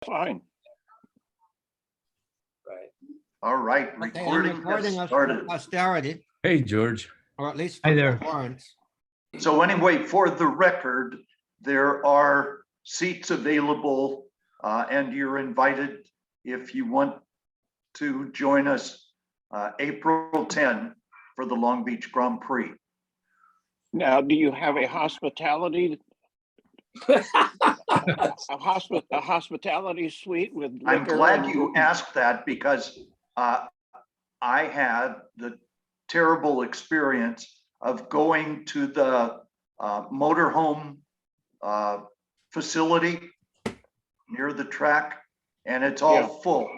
Fine. Right. All right, Okay, I'm recording recording has us for started. posterity, Hey, George. or at least Hi for there. warrants. So anyway, for the record, there are seats available and you're invited if you want to join us April 10 for the Long Beach Grand Prix. Now, do you have a hospitality, a hospitality suite with I'm liquor? glad and- you asked that because I had the terrible experience of going to the motorhome facility near the track, and it's all Yeah. full.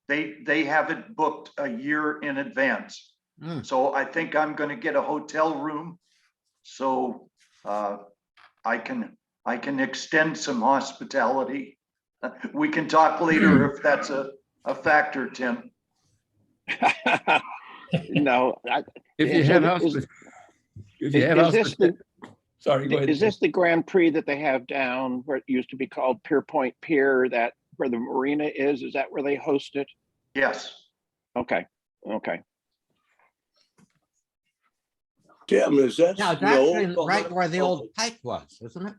They have it booked a year in advance. Hmm. So I think I'm going to get a hotel room so I can extend some hospitality. We can talk later if that's a factor, Tim. No, If you So have is- if you have is this the, sorry, go ahead. is this the Grand Prix that they have down where it used to be called Pierpoint Pier, that where the marina is? Is that where they host it? Yes. Okay, okay. Tim, is that Yeah, it's snow actually right behind- where the old pike was, isn't it?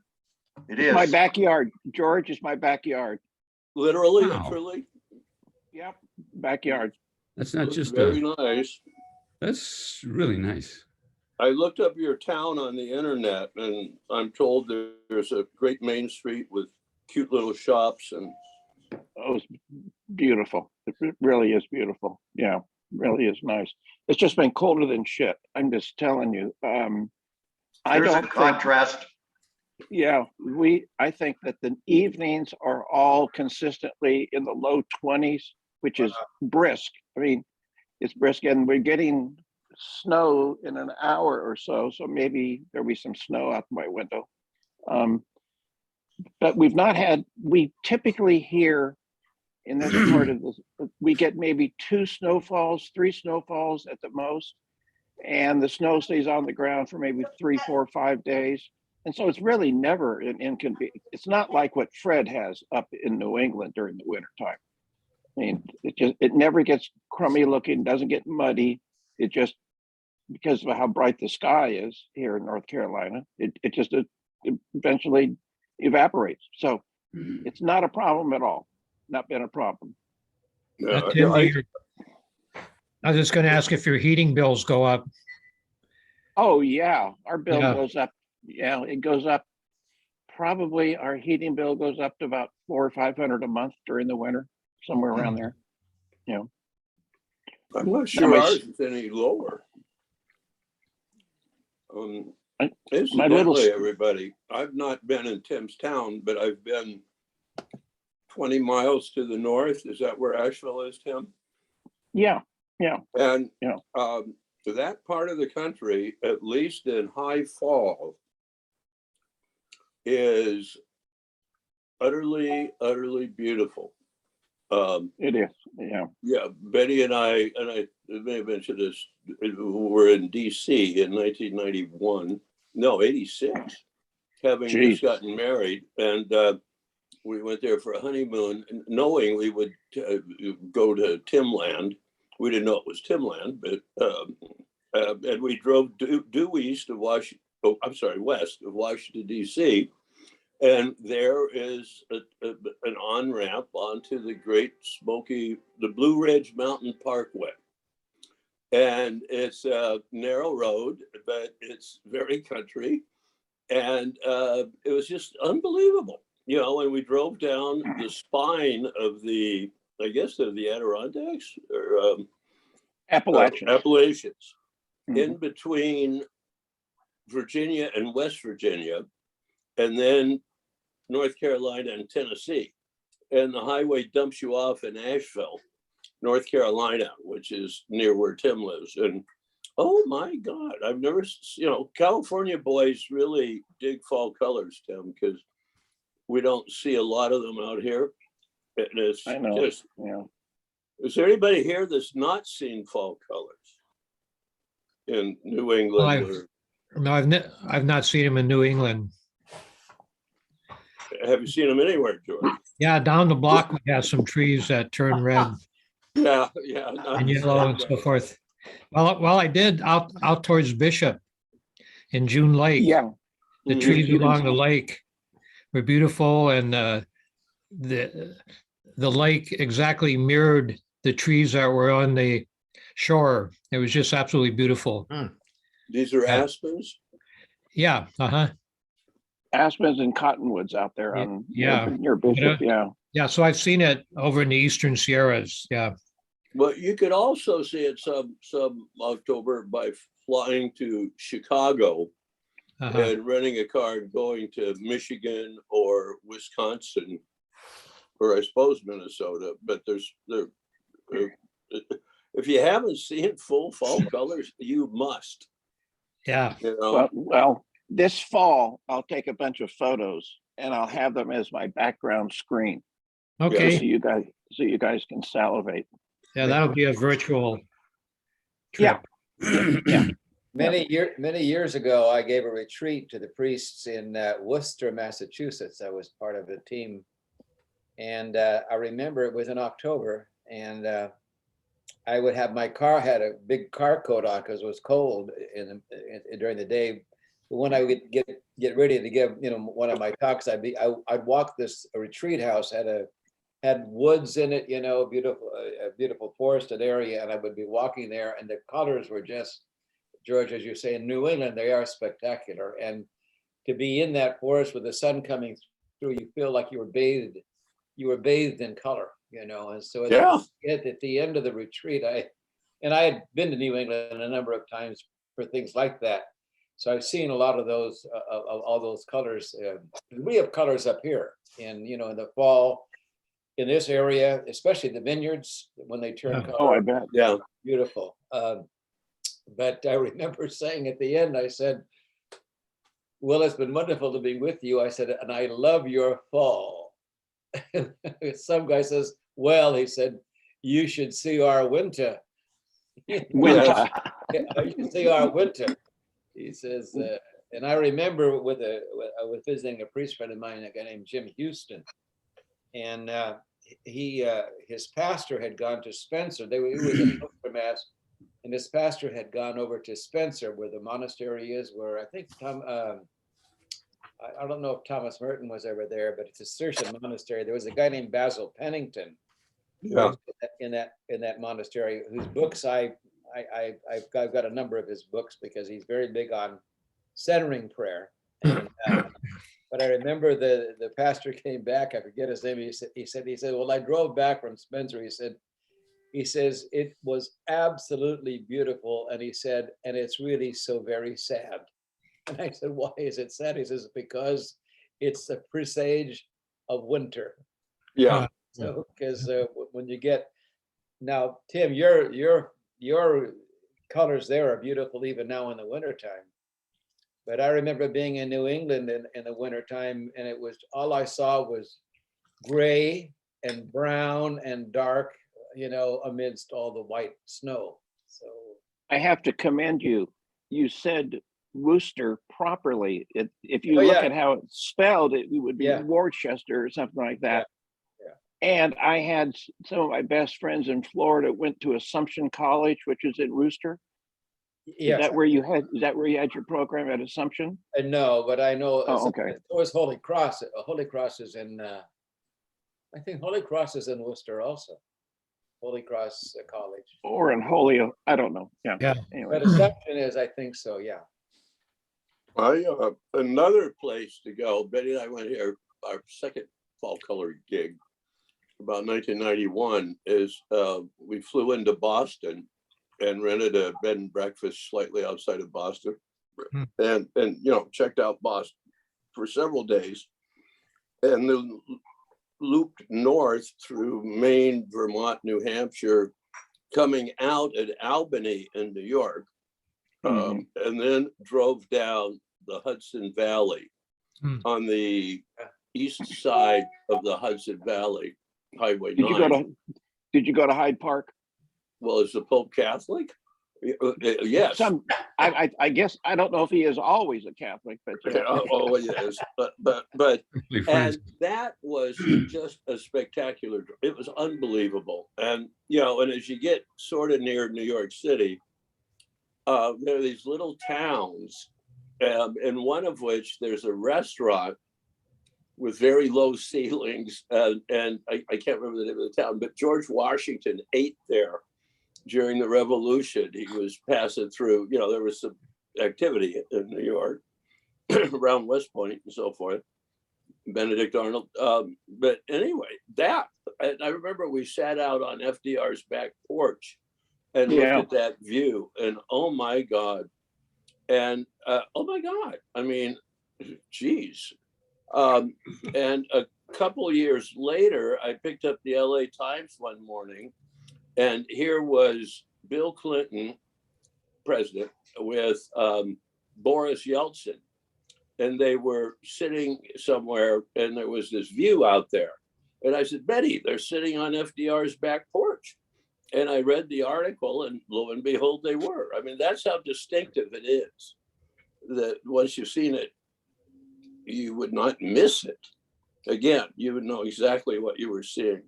It It's my is. backyard. George is my backyard. Literally Wow. and truly? Yep, backyard. That's not Looks just very nice. that's really nice. I looked up your town on the internet and I'm told there's a great main street with cute little shops and Oh, it's beautiful. It really is beautiful. Yeah, really is nice. It's just been colder than shit. I'm just telling you. I There's a don't think, contrast. yeah, I think that the evenings are all consistently in the low 20s, which is brisk. I mean, it's brisk, and we're getting snow in an hour or so. So maybe there'll be some snow out my window. But we typically here in this part of this, we get maybe 2 snowfalls, 3 snowfalls at the most. And the snow stays on the ground for maybe 3, 4, 5 days. And so it's really never an inconvenience. It's not like what Fred has up in New England during the winter time. I mean, it never gets crummy looking, doesn't get muddy. It just, because of how bright the sky is here in North Carolina, it eventually evaporates. So it's not a problem at all. Not been a problem. Tim, I was just going to ask if your heating bills go up. Oh, yeah, our bill Yeah. goes up. Yeah, it goes up. Probably our heating bill goes up to about $400 or $500 a month during the winter, somewhere around there. I'm not sure my- ours is any lower. My Incidentally, everybody, I've not been in Tim's town, but I've been 20 miles to the north. Is that where Asheville is, Tim? Yeah, And Yeah. that part of the country, at least in high fall, is utterly, utterly beautiful. it is. Yeah. Yeah, Betty and I may have mentioned this, were in DC in 1991, no, 86, having Jeez. just gotten married. And we went there for a honeymoon, knowing we would go to Timland. We didn't know it was Timland, but and we drove due east of Washington. Oh, I'm sorry, west of Washington D.C. And there is an on-ramp onto the Great Smoky, the Blue Ridge Mountain Parkway. And it's a narrow road, but it's very country. And it was just unbelievable. You know, when we drove down the spine of the, I guess of the Adirondacks or Appalachians. Appalachians, Mhm. in between Virginia and West Virginia, and then North Carolina and Tennessee. And the highway dumps you off in Asheville, North Carolina, which is near where Tim lives. And oh my God, I've never, California boys really dig fall colors, Tim, because we don't see a lot of them out here. And it's I know. just, Yeah. is there anybody here that's not seen fall colors in New England? No, I've not seen him in New England. Have you seen them anywhere, George? Yeah, down the block, we have some trees that turn red Yeah. and yellow and so forth. Well, I did out towards Bishop in June Lake. Yeah, The Mhm. trees You can- along the lake were beautiful, and the lake exactly mirrored the trees that were on the shore. It was just absolutely beautiful. These are Yeah. aspens? Yeah, uh-huh. aspens and cottonwoods out there Yeah, on yeah. near Bishop. Yeah, Yeah, so I've seen it over in the Eastern Sierras. Yeah. Well, you could also see it some October by flying to Chicago Uh-huh. and renting a car and going to Michigan or Wisconsin, or I suppose Minnesota. But if you haven't seen full fall colors, you must. Yeah. You know, well, this fall I'll take a bunch of photos and I'll have them as my background screen, so Okay. you guys can salivate. Yeah, that'll be a virtual Yeah. trip. Yeah. Many years ago, I gave a retreat to the priests in Worcester, Massachusetts. I was part of a team. And I remember it was in October, and I would have my car had a big car coat on because it was cold during the day. But when I would get ready to give one of my talks, I'd walk this retreat house had woods in it, beautiful a beautiful forested area, and I would be walking there, and the colors were just, George, as you say, in New England, they are spectacular. And to be in that forest with the sun coming through, you feel like you were bathed in color, and so at the end of the retreat, I had been to New England a number of times for things like that. So I've seen a lot of those, of all those colors. We have colors up here in the fall in this area, especially the vineyards when they turn color. Oh, I bet. yeah. Beautiful. But I remember saying at the end, I said, "Well, it's been wonderful to be with you." I said, "And I love your fall." Some guy says, "Well," he said, "you should see our winter." Winter. You should see our winter. He says, and I remember I was visiting a priest friend of mine, a guy named Jim Houston, and his pastor had gone to Spencer. It was a Worcester Mass, and his pastor had gone over to Spencer, where the monastery is, where I think I don't know if Thomas Merton was ever there, but it's a Cistercian monastery. There was a guy named Basil Pennington Yeah. in that monastery, whose books I've got a number of his books because he's very big on centering prayer. And, but I remember the pastor came back. I forget his name. He said, "Well, I drove back from Spencer." He says it was absolutely beautiful, and he said, "And it's really so very sad." And I said, "Why is it sad?" He says, "Because it's the presage of winter." Yeah. So, because when you get now, Tim, your colors there are beautiful even now in the wintertime. But I remember being in New England in the wintertime, and it was all I saw was gray and brown and dark, amidst all the white snow. So I have to commend you. You said Worcester properly. If you Oh, look yeah. at how it's spelled, it would be Yeah. Worcester or something like that. Yeah. And I had some of my best friends in Florida went to Assumption College, which is in Worcester. yeah, Is that where you had your program at Assumption? no, but I know. Oh, okay. It was Holy Cross. Holy Cross is in. I think Holy Cross is in Worcester also. Holy Cross College. Or in Holyoke. I don't know. Yeah. Yeah. Anyway. But Assumption is, I think so. Yeah. Another place to go. Betty and I went here. Our second fall color gig, about 1991, is we flew into Boston and rented a bed and breakfast slightly outside of Boston, and checked out Boston for several days, and then looped north through Maine, Vermont, New Hampshire, coming out at Albany in New York, and then drove down the Hudson Valley on the east side of the Hudson Valley, Highway 9. Did you go to Hyde Park? Well, is the Pope Catholic? Yes. I guess, I don't know if he is always a Catholic, but yeah. Oh, yes, but Probably French. and that was just a spectacular. It was unbelievable, and and as you get sort of near New York City, there are these little towns, in one of which there's a restaurant with very low ceilings, and I can't remember the name of the town, but George Washington ate there during the Revolution. He was passing through. There was some activity in New York around West Point and so forth. Benedict Arnold. But anyway, I remember we sat out on FDR's back porch and looked at that view, and oh my God. And oh my God, I mean, geez. And a couple years later, I picked up the LA Times one morning, and here was Bill Clinton, president, with Boris Yeltsin. And they were sitting somewhere, and there was this view out there. And I said, Betty, they're sitting on FDR's back porch. And I read the article, and lo and behold, they were. I mean, that's how distinctive it is, that once you've seen it, you would not miss it. Again, you would know exactly what you were seeing.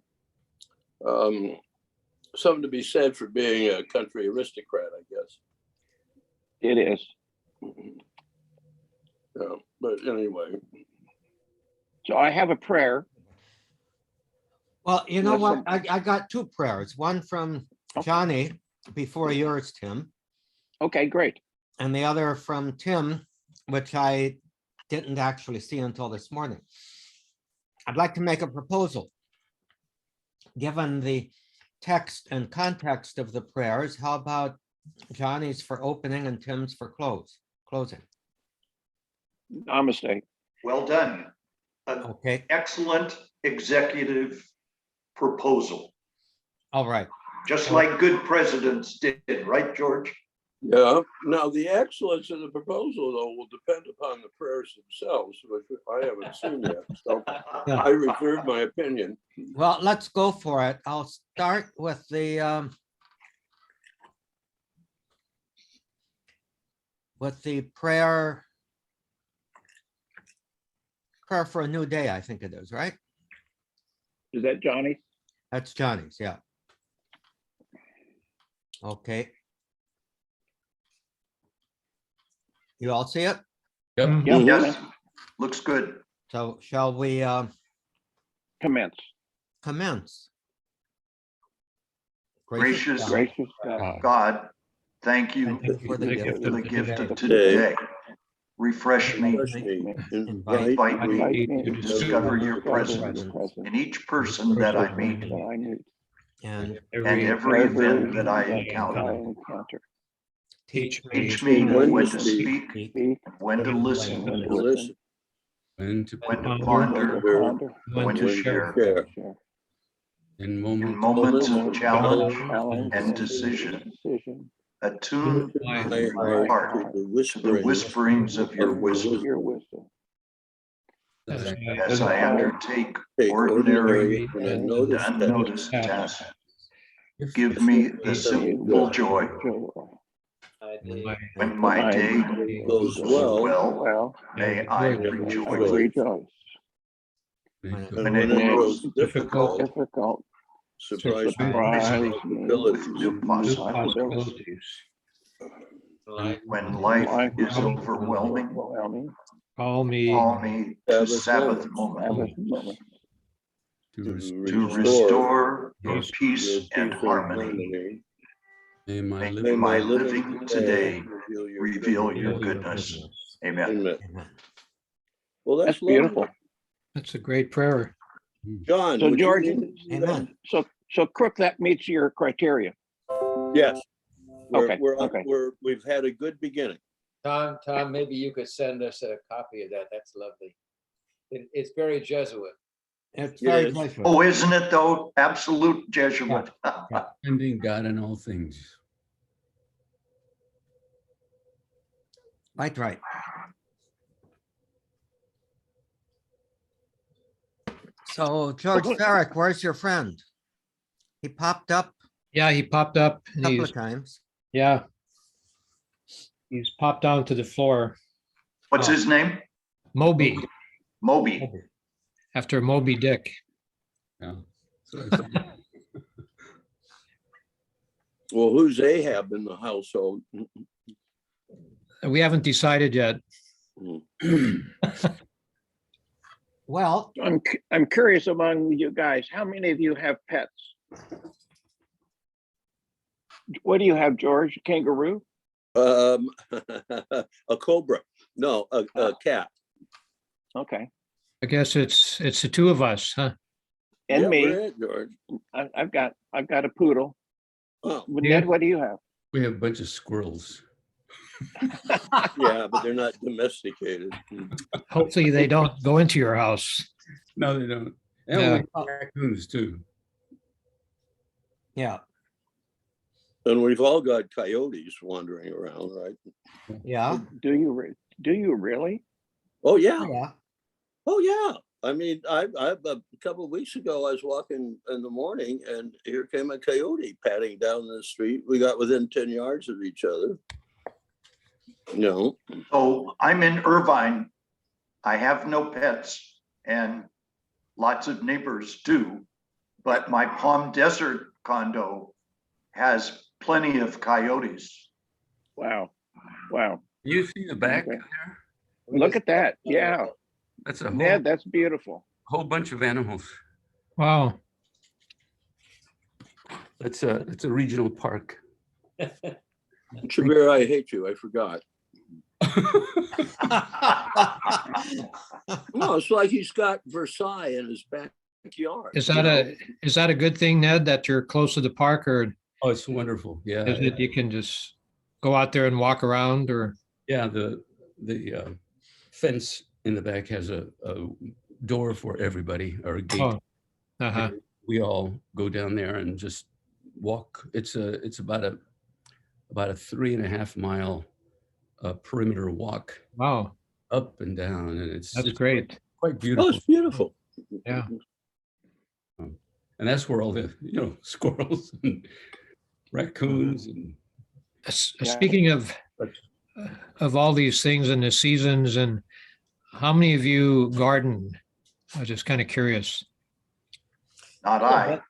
Something to be said for being a country aristocrat, I guess. It is. Yeah, but anyway. So I have a prayer. Well, you know Listen. what? I got two prayers, one from Okay. Johnny before yours, Tim, Okay, great. and the other from Tim, which I didn't actually see until this morning. I'd like to make a proposal. Given the text and context of the prayers, how about Johnny's for opening and Tim's for closing? Namaste. Well done. An Okay, excellent executive proposal, all right. just like good presidents did, right, George? Yeah. Now, the excellence of the proposal, though, will depend upon the prayers themselves, which I haven't seen yet. So I reserve my opinion. Well, let's go for it. I'll start with the prayer for a new day, I think it is, right? Is that Johnny? That's Johnny's, yeah. Okay. You all see it? Yep. Yeah. Yes, looks good. So shall we Commence. commence? Gracious God, Gracious God. God, thank you thank you for the gift for the of gift today. of today. Refresh me, Bless me, Invite invite me Invite me to discover your discover presence your presence in each person that I meet that I meet. And and every event that I encounter. teach Teach me me When when to to speak, speak, Speak, and when to listen, when to to listen, When to when to ponder ponder, ponder, when to share. share. in In moments moments Moments of challenge challenge and decision, decision. attune my my heart to the to the whisperings of your wisdom. Your wisdom. as I As I undertake Take ordinary and and unnoticed unnoticed tasks, give me the simple joy when my day goes goes well, well. May I rejoice. Rejoice. When it grows grows difficult, Difficult. surprise Surprise me possibilities. with new possibilities. When life is overwhelming, Call me. call me to Sabbath moment Sabbath moment. to restore your peace and harmony. May my May living my living today reveal your goodness. Amen. Amen. Amen. Well, That's that's beautiful. lovely. That's a great prayer. John, So, would you George- need to do that? Amen. So Crook, that meets your criteria. Yes. Okay, We're, okay. we've had a good beginning. Tom, maybe you could send us a copy of that. That's lovely. It's very Jesuit. It's It very is. Jesuit. Oh, isn't it though? Absolute Jesuit. ending God in all things. Right. So George Ferrick, where's your friend? He popped up Yeah, he popped up. a And couple he's, of times. yeah, He's popped down to the floor. What's Oh. his name? Moby, Moby. after Moby Dick. Yeah. So I said, Well, who's Ahab in the household? We haven't decided yet. Well, I'm curious among you guys, how many of you have pets? What do you have, George? Kangaroo? A cobra. No, a cat. Okay. I guess it's the two of us, huh? And Yeah, me, we're it, George. I've got a poodle. Oh, Ned, what do you have? we have a bunch of squirrels. yeah, but they're not domesticated. Hopefully they don't go into your house. No, they don't. And Yeah. we have raccoons too. yeah, And we've all got coyotes wandering around, right? yeah, Do you really? Oh yeah. yeah. Oh yeah. I mean, I a couple of weeks ago, I was walking in the morning, and here came a coyote padding down the street. We got within 10 yards of each other. No. So I'm in Irvine. I have no pets and lots of neighbors do, but my Palm Desert condo has plenty of coyotes. Wow. Wow. You see the back Okay. there? Look at that. Yeah. That's a Ned, that's beautiful. whole bunch of animals. Wow. That's a regional park. Chavira, I hate you. I forgot. No, it's like he's got Versailles in his backyard. Is that a good thing, Ned, that you're close to the park, or Oh, it's wonderful. Yeah. is it you can just go out there and walk around, or? Yeah, the fence in the back has a door for everybody, or a gate. Oh, uh-huh. And we all go down there and just walk. It's about a 3.5 mile perimeter walk Wow, up and down, and it's that's great. quite Oh, beautiful. it's beautiful. Yeah. And that's where all the squirrels and raccoons and Yeah. Speaking of all these things and the seasons, and how many of you garden? I was just kind of curious. Not I. a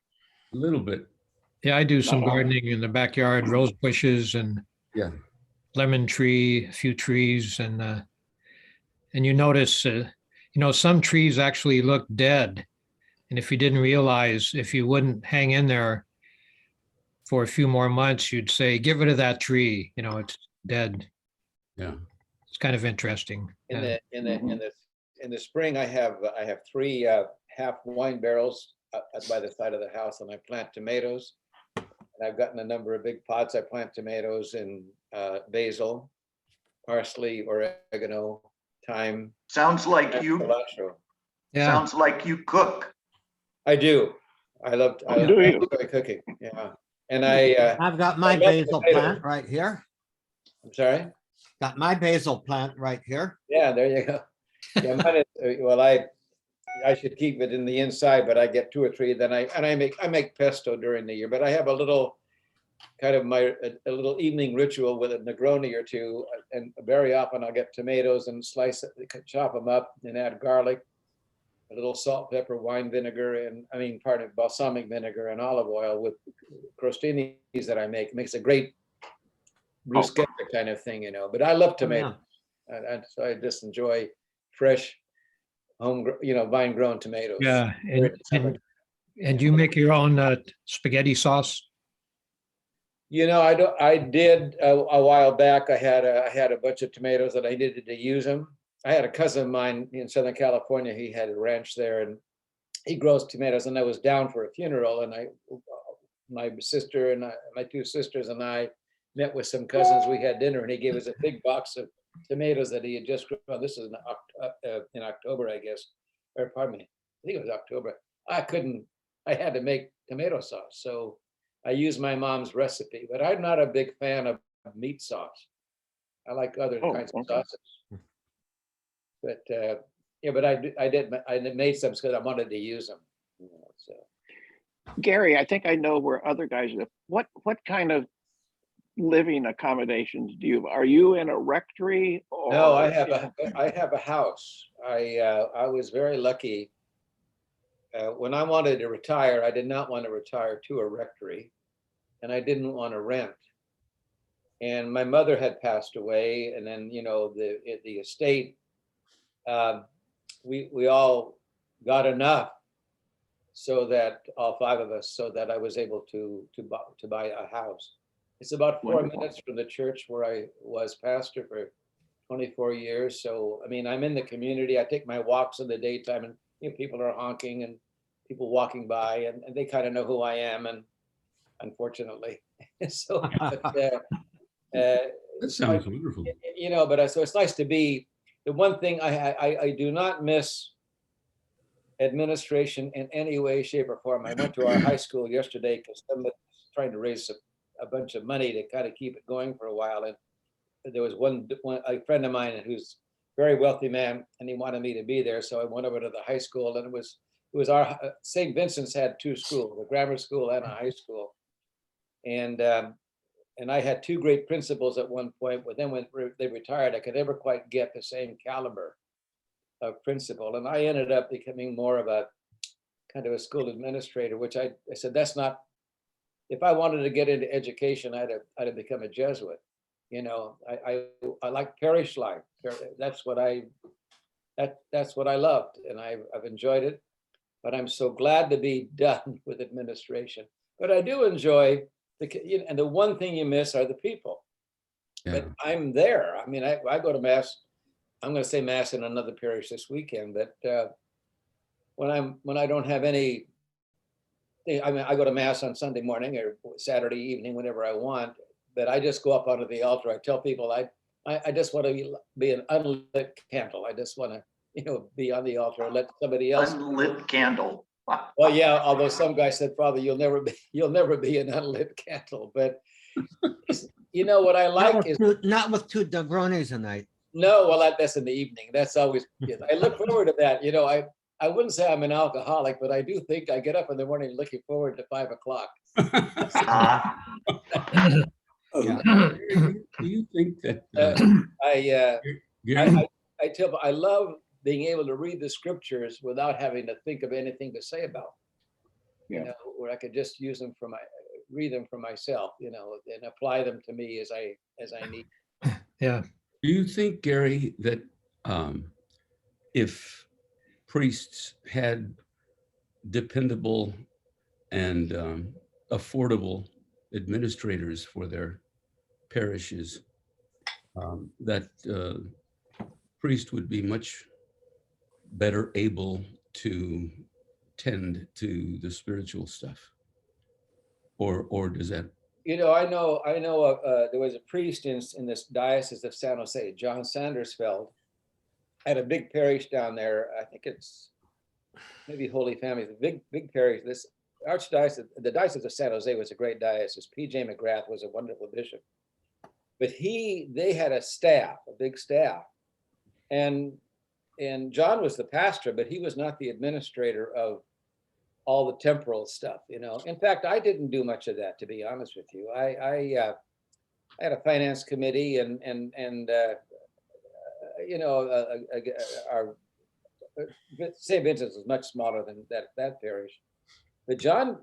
little bit. Yeah, I do some Uh-oh. gardening in the backyard, rose bushes and Yeah. lemon tree, a few trees, and you notice, some trees actually look dead. And if you didn't realize, if you wouldn't hang in there for a few more months, you'd say, get rid of that tree, it's dead. Yeah. It's kind of interesting. In Yeah. the spring, I have 3 half wine barrels by the side of the house, and I plant tomatoes. And I've gotten a number of big pots. I plant tomatoes and basil, parsley, oregano, thyme. Sounds like and you, cilantro. Yeah, sounds like you cook. I do. I love Do you? enjoy cooking. Yeah, and I I've got my I love basil potatoes. plant right here. I'm sorry. Got my basil plant right here. Yeah, there you go. Yeah, mine is, well, I should keep it in the inside, but I get 2 or 3. Then I make pesto during the year. But I have a little kind of a little evening ritual with a Negroni or 2, and very often I'll get tomatoes and chop them up and add garlic, a little salt, pepper, wine vinegar, and balsamic vinegar and olive oil with crostinis that I make. It makes a great bruschetta kind of thing, But I love tomatoes. And so I just enjoy fresh, vine grown tomatoes. yeah. During the summer. And you make your own spaghetti sauce? I did a while back. I had a bunch of tomatoes that I needed to use them. I had a cousin of mine in Southern California. He had a ranch there, and he grows tomatoes. And I was down for a funeral, and my sister and my 2 sisters and I met with some cousins. We had dinner, and he gave us a big box of tomatoes that he had just grown. This is in October, I guess, or pardon me, I think it was October. I had to make tomato sauce, so I used my mom's recipe. But I'm not a big fan of meat sauce. I like other kinds of okay. sauces. But but I made some because I wanted to use them. So Gary, I think I know where other guys live. What kind of living accommodations do you, are you in a rectory? No, I or have in- I have a house. I was very lucky. When I wanted to retire, I did not want to retire to a rectory, and I didn't want to rent. And my mother had passed away, and then the estate. We all got enough so that all five of us, so that I was able to buy a house. It's about 4 Wonderful. minutes from the church where I was pastor for 24 years. So, I mean, I'm in the community. I take my walks in the daytime, and people are honking and people walking by, and they kind of know who I am. And unfortunately, so, That sounds wonderful. so it's nice to be. The one thing I do not miss administration in any way, shape, or form. I went to our high school yesterday because somebody was trying to raise a bunch of money to kind of keep it going for a while. And there was a friend of mine who's a very wealthy man, and he wanted me to be there. So I went over to the high school, and it was our St. Vincent's had two schools, a grammar school and a high school. And I had two great principals at one point, but then when they retired, I could never quite get the same caliber of principal. And I ended up becoming more of a kind of a school administrator, which I said, that's not, if I wanted to get into education, I'd have become a Jesuit. I like parish life. That's what I loved, and I've enjoyed it. But I'm so glad to be done with administration. But I do enjoy and the one thing you miss are the people. Yeah. But I'm there. I mean, I go to mass. I'm going to say mass in another parish this weekend. But when I don't have any, I mean, I go to mass on Sunday morning or Saturday evening, whenever I want. But I just go up onto the altar. I tell people I just want to be an unlit candle. I just want to be on the altar and let somebody else. Unlit candle. Well, yeah. Although some guy said, "Father, you'll never be an unlit candle." But what I like is Not with two Negronis a night. no. Well, that's in the evening. That's always. I look forward to that. I wouldn't say I'm an alcoholic, but I do think I get up in the morning looking forward to 5 o'clock. Do you think that Gary, I tell. I love being able to read the scriptures without having to think of anything to say about. Yeah. Where I could just use them read them for myself, and apply them to me as I need. Yeah. do you think, Gary, that if priests had dependable and affordable administrators for their parishes, that priest would be much better able to tend to the spiritual stuff? Or does that? I know there was a priest in this diocese of San Jose, John Sandersfeld, had a big parish down there. I think it's maybe Holy Family, the big parish. This archdiocese, the diocese of San Jose was a great diocese. P.J. McGrath was a wonderful bishop. But they had a staff, a big staff. And John was the pastor, but he was not the administrator of all the temporal stuff, In fact, I didn't do much of that, to be honest with you. I had a finance committee, and our St. Vincent's was much smaller than that parish. But John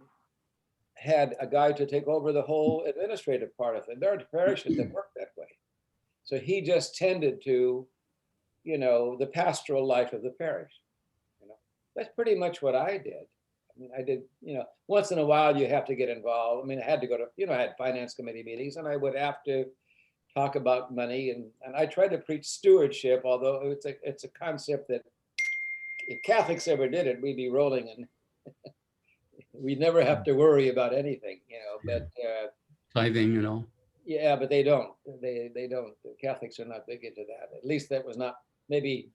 had a guy to take over the whole administrative part of it. There are parishes that work that way. So he just tended to, the pastoral life of the parish. That's pretty much what I did. I mean, I did, once in a while you have to get involved. I mean, I had to go to, I had finance committee meetings, and I would have to talk about money, and I tried to preach stewardship, although it's a concept that if Catholics ever did it, we'd be rolling, and we'd never have to worry about anything, but Tithing and all? yeah, but they don't. They don't. The Catholics are not big into that. At least that was not, maybe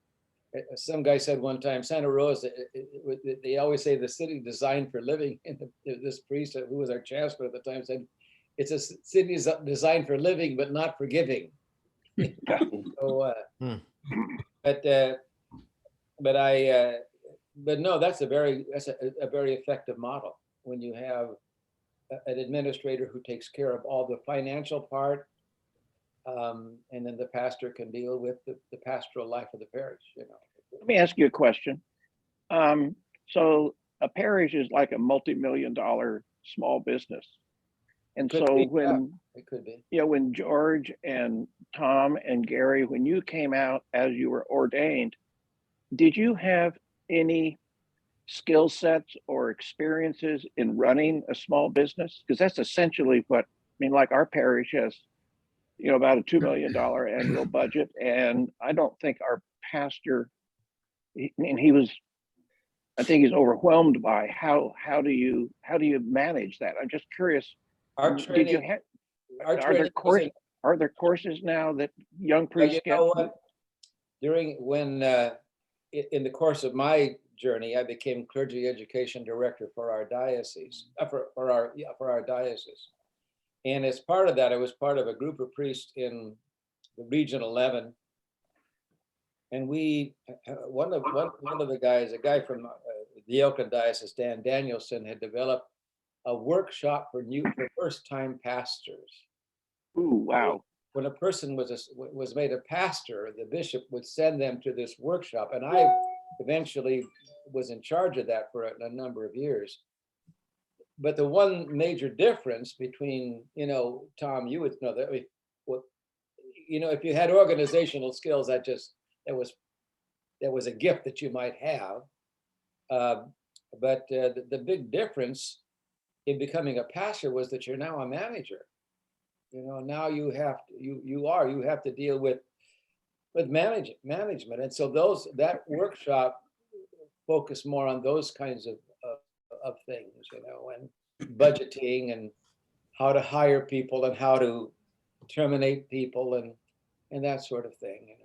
some guy said one time, Santa Rosa, they always say the city designed for living. And this priest, who was our chancellor at the time, said, it's a city designed for living, but not for giving. So, but no, that's a very effective model when you have an administrator who takes care of all the financial part. And then the pastor can deal with the pastoral life of the parish, you know. Let me ask you a question. So a parish is like a multi-million-dollar small business. And Could so be, yeah, when, it could be. you know, when George and Tom and Gary, when you came out as you were ordained, did you have any skill sets or experiences in running a small business? Because that's essentially what, I mean, like our parish has, you know, about a $2 million annual budget. And I don't think our pastor, I think he's overwhelmed by how do you manage that? I'm just curious. Our Did you training, have, our are there training are there courses now that young you priests get? know what? In the course of my journey, I became clergy education director for our diocese, for our diocese. And as part of that, I was part of a group of priests in the Region 11. And we, one of the guys, a guy from the Oakland Diocese, Dan Danielson, had developed a workshop for first-time pastors. Ooh, wow. When a person was made a pastor, the bishop would send them to this workshop, and I eventually was in charge of that for a number of years. But the one major difference between, you know, Tom, you would know that, I mean, you know, if you had organizational skills, that was a gift that you might have. But the big difference in becoming a pastor was that you're now a manager. You know, now you have to deal with management. And so that workshop focused more on those kinds of things, you know, and budgeting and how to hire people and how to terminate people and that sort of thing, you know.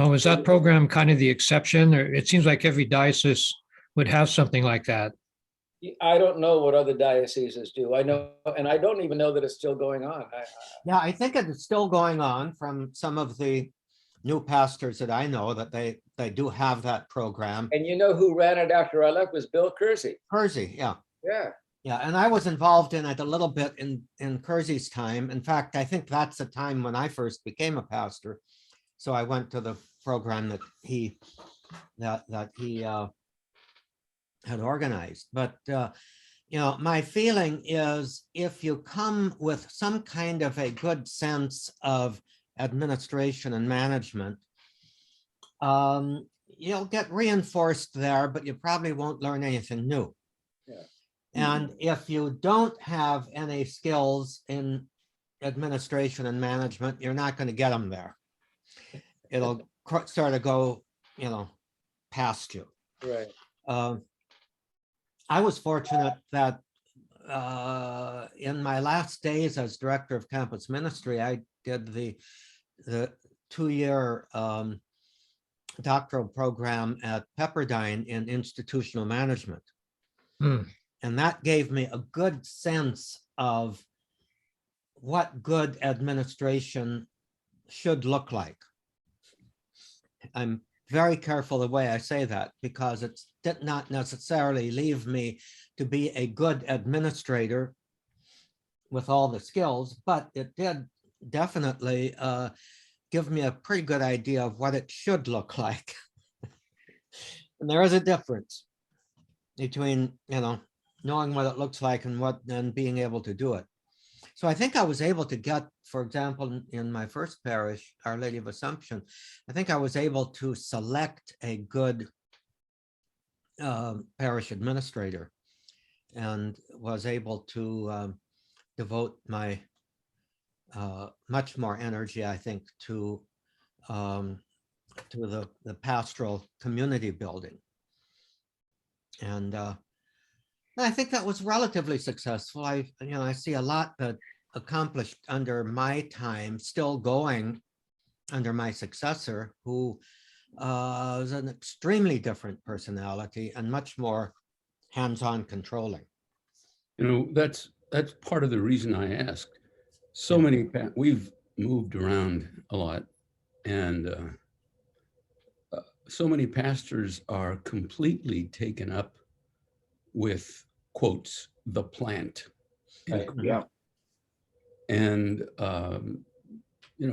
Was that program kind of the exception? Or it seems like every diocese would have something like that. I don't know what other dioceses do. I know, and I don't even know that it's still going on. Yeah, I think it's still going on from some of the new pastors that I know, that they do have that program. And you know who ran it after I left was Bill Kersey. Kersey, yeah. Yeah. Yeah, and I was involved in it a little bit in Kersey's time. In fact, I think that's the time when I first became a pastor. So I went to the program that he had organized. But you know, my feeling is if you come with some kind of a good sense of administration and management, you'll get reinforced there, but you probably won't learn anything new. Yeah. And if you don't have any skills in administration and management, you're not going to get them there. It'll sort of go, you know, past you. Right. I was fortunate that in my last days as director of campus ministry, I did the 2-year doctoral program at Pepperdine in institutional management. And that gave me a good sense of what good administration should look like. I'm very careful the way I say that, because it did not necessarily leave me to be a good administrator with all the skills, but it did definitely give me a pretty good idea of what it should look like. And there is a difference between, you know, knowing what it looks like and being able to do it. So I think I was able to get, for example, in my first parish, Our Lady of Assumption, I think I was able to select a good parish administrator and was able to devote my much more energy, I think, to the pastoral community building. And I think that was relatively successful. I see a lot that accomplished under my time still going under my successor, who is an extremely different personality and much more hands-on controlling. You know, that's part of the reason I asked. So many, we've moved around a lot, and so many pastors are completely taken up with quotes, the plant. in Right. Crook. Yeah. And,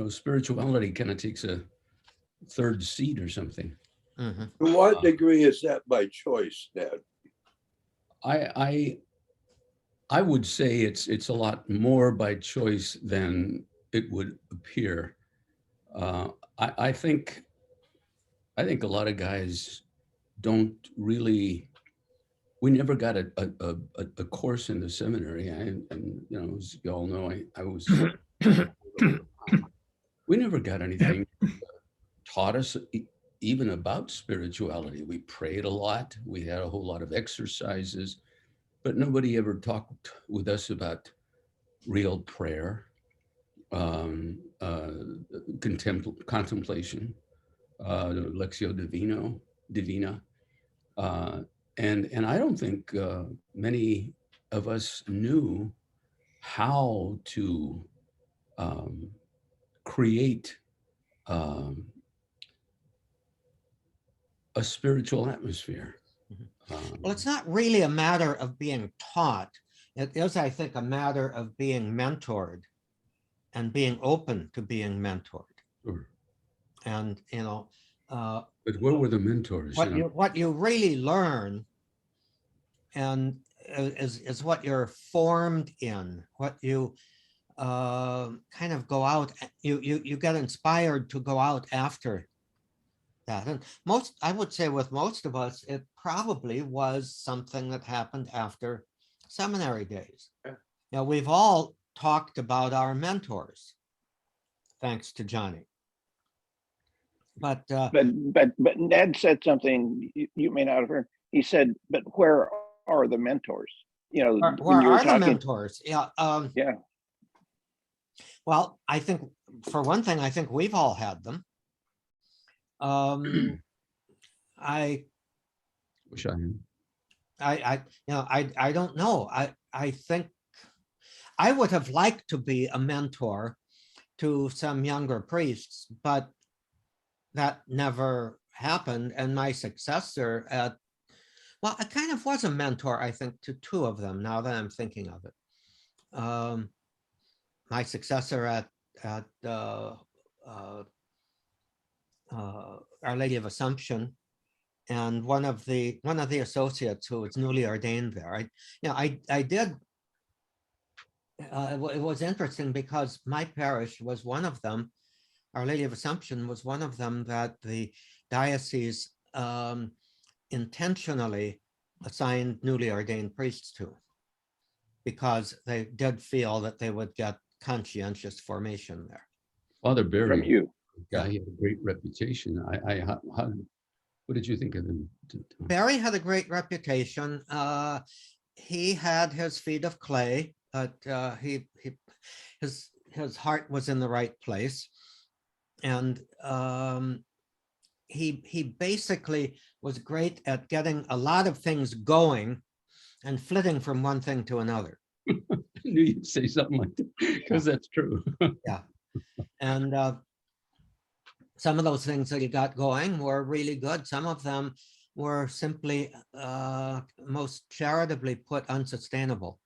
spirituality kind of takes a third seat or something. Mhm. To what degree is that by choice, Dad? I would say it's a lot more by choice than it would appear. I think a lot of guys don't really. We never got a course in the seminary. As you all know, I was. We never got anything taught us even about spirituality. We prayed a lot. We had a whole lot of exercises, but nobody ever talked with us about real prayer, contemplation, Lectio Divina. And I don't think many of us knew how to create a spiritual atmosphere. Well, it's not really a matter of being taught. It is, I think, a matter of being mentored and being open to being mentored. Sure. And, But where were the mentors? what you really learn and is what you're formed in, what you kind of go out, you get inspired to go out after that. And I would say with most of us, it probably was something that happened after seminary days. Yeah. Now, we've all talked about our mentors, thanks to Johnny. But Ned said something you may not have heard. He said, "But where are the mentors?" When where you were are the talking. mentors? Yeah. Yeah. Well, I think for one thing, I think we've all had them. I Wish I had. I don't know. I think I would have liked to be a mentor to some younger priests, but that never happened. And my successor I kind of was a mentor, I think, to two of them, now that I'm thinking of it. My successor at Our Lady of Assumption, and one of the associates who was newly ordained there. I did. It was interesting because my parish was one of them. Our Lady of Assumption was one of them that the diocese intentionally assigned newly ordained priests to, because they did feel that they would get conscientious formation there. Father From Barry, you. guy, he had a great reputation. What did you think of him? Barry had a great reputation. He had his feet of clay, but his heart was in the right place, and he basically was great at getting a lot of things going and flitting from one thing to another. I knew you'd say something like that, because that's true. Yeah, and some of those things that he got going were really good. Some of them were simply most charitably put unsustainable.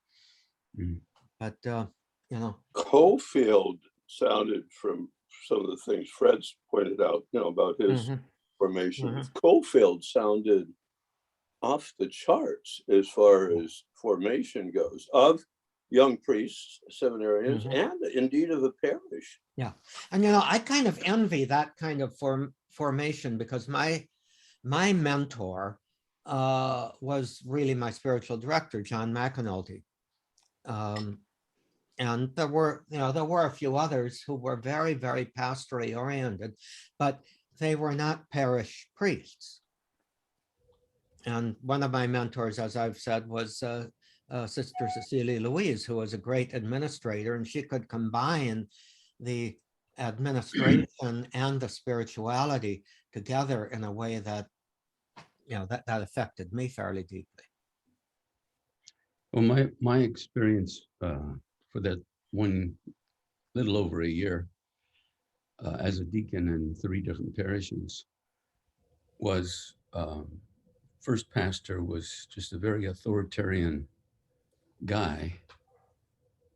Mm. But Cofield sounded, from some of the things Fred's pointed out, about his formation. Cofield sounded off the charts as far as formation goes of young priests, seminarians, and indeed of the parish. Yeah, and I kind of envy that kind of formation, because my mentor was really my spiritual director, John McAnulty. And there were a few others who were very, very pastorally oriented, but they were not parish priests. And one of my mentors, as I've said, was Sister Cecilia Louise, who was a great administrator, and she could combine the administration and the spirituality together in a way that that affected me fairly deeply. Well, my experience for that one little over a year as a deacon in 3 different parishes was first pastor was just a very authoritarian guy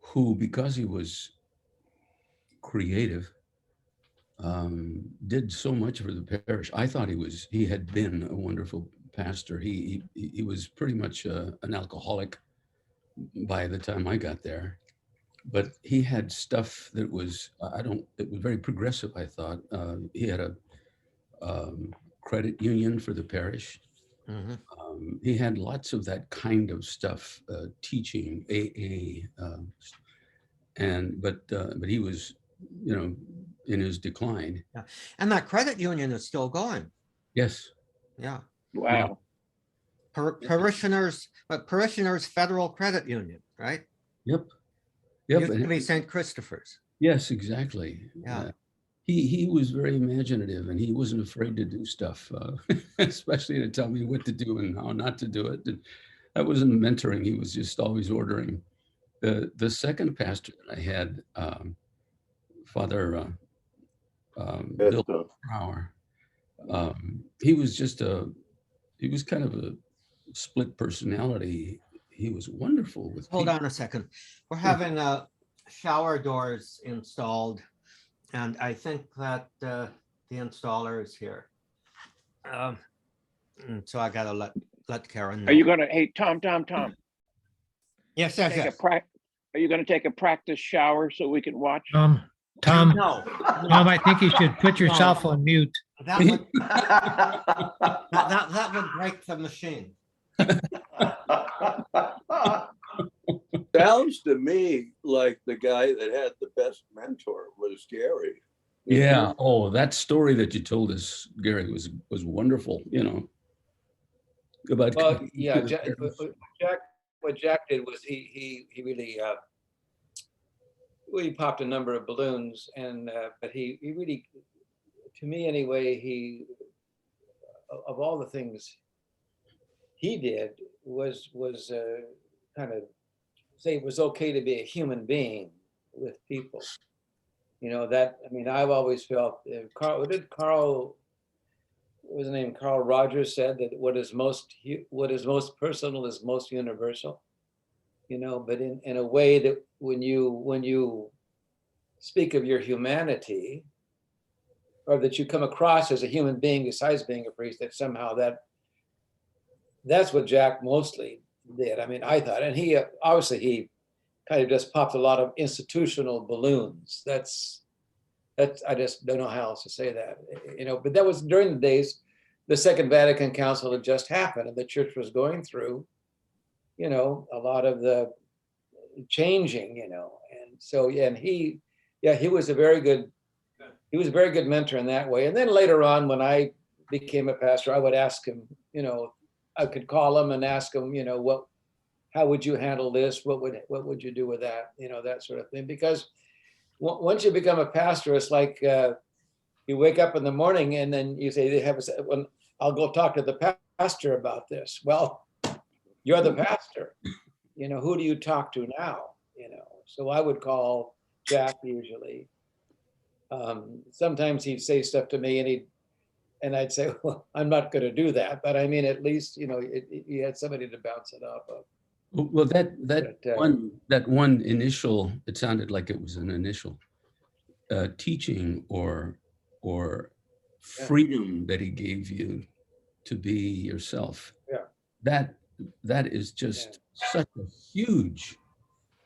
who, because he was creative, did so much for the parish. I thought he had been a wonderful pastor. He was pretty much an alcoholic by the time I got there, but he had stuff that was, it was very progressive, I thought. He had a credit union for the parish. Mhm. He had lots of that kind of stuff, teaching AA, but he was, in his decline. Yeah. And that credit union is still going. Yes. Yeah. Wow. Parishioners Federal Credit Union, right? Yep. Yep. Used to and- be St. Christopher's. yes, exactly. Yeah. He was very imaginative, and he wasn't afraid to do stuff, especially to tell me what to do and how not to do it. And that wasn't mentoring. He was just always ordering. The second pastor that I had, Father Bill Brower, he was kind of a split personality. He was wonderful with Hold people. on a second. We're having shower doors installed, and I think that the installer is here. And so I gotta let Karen know. Are you gonna, hey, Tom, Yes, take a are you gonna take a practice shower so we can watch? Tom, No, I think you should put yourself on mute. that would, that would break the machine. Sounds to me like the guy that had the best mentor was Gary. Yeah. Oh, that story that you told us, Gary, was wonderful. About Well, yeah, what Jack did was he really he popped a number of balloons, and but he really, to me anyway, he, of all the things he did, was kind of say it was okay to be a human being with people. That, I mean, I've always felt, what was his name? Carl Rogers said that what is most personal is most universal. But in a way that when you speak of your humanity, or that you come across as a human being besides being a priest, that somehow that's what Jack mostly did. I mean, I thought, and he obviously he kind of just popped a lot of institutional balloons. That's I just don't know how else to say that, but that was during the days the Second Vatican Council had just happened, and the church was going through, a lot of the changing, and so, yeah, and he was a very good mentor in that way. And then later on, when I became a pastor, I would ask him, I could call him and ask him, how would you handle this? What would you do with that? That sort of thing. Because once you become a pastor, it's like you wake up in the morning and then you say, I'll go talk to the pastor about this. Well, you're the pastor. Who do you talk to now? So I would call Jack usually. Sometimes he'd say stuff to me, and I'd say, well, I'm not going to do that. But I mean, at least, you had somebody to bounce it off of. Well, that one initial, it sounded like it was an initial teaching or freedom that he gave you to be yourself. Yeah. That is just such a huge,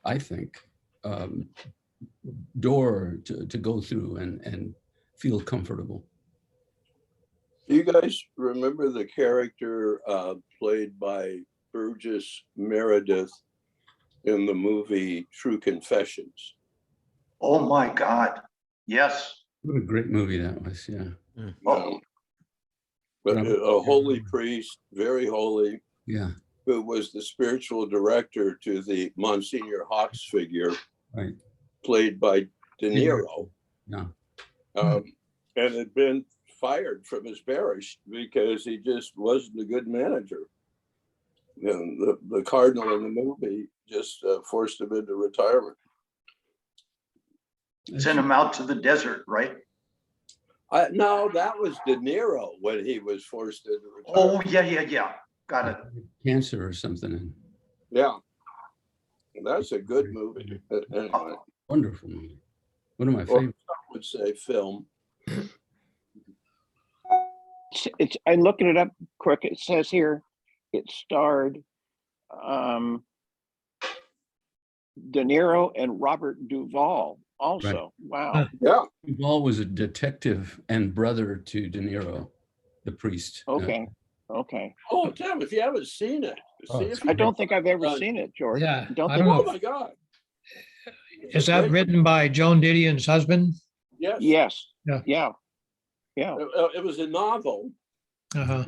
I think, door to go through and feel comfortable. Do you guys remember the character played by Burgess Meredith in the movie True Confessions? Oh my God. Yes. What a great movie that was. Yeah. Oh. But a holy priest, very holy, Yeah. who was the spiritual director to the Monsignor Hawks figure, Right. played by De Niro. Yeah. And had been fired from his parish because he just wasn't a good manager. And the cardinal in the movie just forced him into retirement. Sent him out to the desert, right? No, that was De Niro when he was forced into Oh, retirement. yeah. Got it. Cancer or something. Yeah. That's a good movie. Anyway, Wonderful movie. One of my or favorites. some would say film. I'm looking it up quick. It says here, it starred De Niro and Robert Duvall also. Wow. Huh. Yeah. Duvall was a detective and brother to De Niro, the priest. Okay. Okay. Oh, Tim, if you haven't seen it, Oh, see it's if you I don't think I've ever Uh, seen it, George. Yeah, Don't I think. don't Oh know. my God. Is that written by Joan Didion's husband? Yes. Yes. Yeah. Yeah. Yeah. It was a novel, Uh-huh.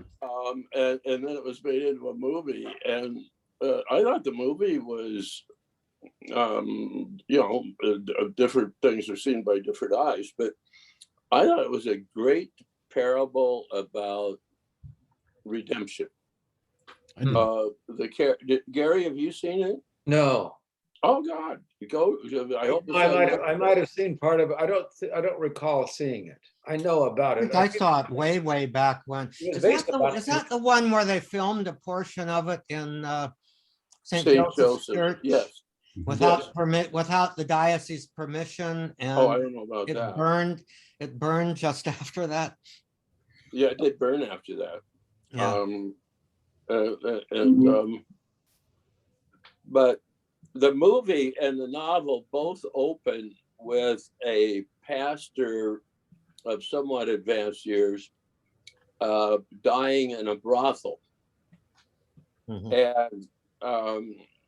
and then it was made into a movie. And I thought the movie was, different things are seen by different eyes, but I thought it was a great parable about redemption. I know. Gary, have you seen it? No, Oh God, go! I hope it's I on might Netflix. I might have seen part of it. I don't recall seeing it. I know about I it. think I saw it way back when. It was Is based that upon- is that the one where they filmed a portion of it in St. Saint Joseph's Joseph. Church? Yes. Without without the diocese permission, Oh, I and don't know about it that. burned just after that. Yeah, it did burn after that. Yeah. But the movie and the novel both open with a pastor of somewhat advanced years dying in a brothel. Mhm. And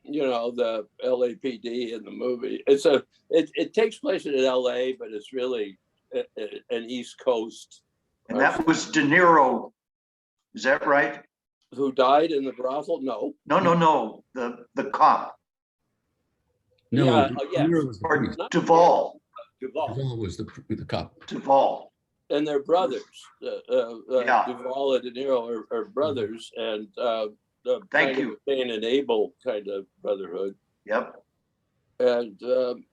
the LAPD in the movie, it takes place in LA, but it's really an East Coast. And that was De Niro. Is that right? Who died in the brothel? No. No, the cop, No, Yeah, De yes. Niro was the or priest. Not Duvall, Duvall. Duvall was the cop. Duvall. And they're brothers. Yeah. Duvall and De Niro are brothers, and Thank kind you. of a Cain and Abel kind of brotherhood. Yep. And the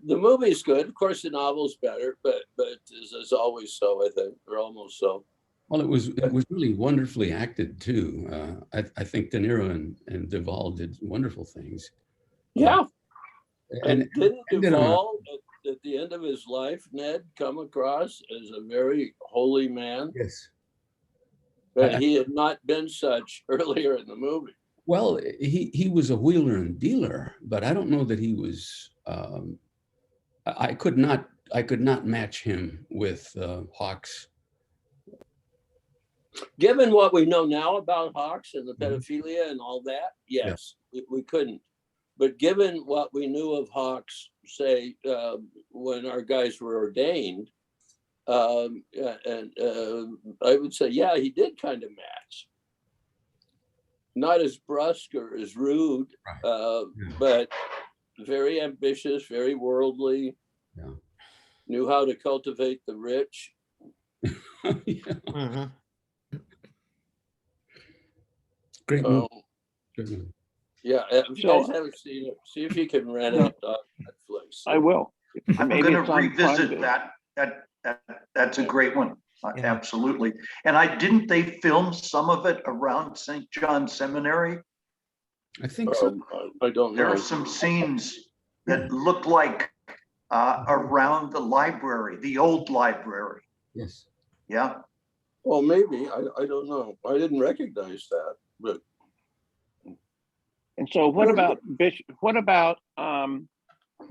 movie's good. Of course, the novel's better, but it's always so. I think, or almost so. Well, it was really wonderfully acted too. I think De Niro and Duvall did wonderful things. Yeah. And didn't ended on a- Duvall at the end of his life, Ned, come across as a very holy man? yes. But he had not been such earlier in the movie. Well, he was a wheeler and dealer, but I don't know that he was. I could not match him with Hawks. Given what we know now about Hawks and the Mhm. pedophilia and all that, yes, we couldn't. But given what we knew of Hawks, say, when our guys were ordained, I would say, yeah, he did kind of match. Not as brusque or as rude, Yeah. but very ambitious, very worldly. Yeah. Knew how to cultivate the rich. Yeah. Mhm. Great So, movie. Great movie. yeah, if you So- guys haven't seen it, see if you can rent it on Netflix. I will. I'm Maybe gonna it's on Prime revisit Video. that. That's a great one. Yeah. Absolutely. And didn't they film some of it around St. John Seminary? I think so. I don't There know. are some scenes that look like around the library, the old library. Yes. Yeah. Well, maybe. I don't know. I didn't recognize that. But And so what about Bishop? What about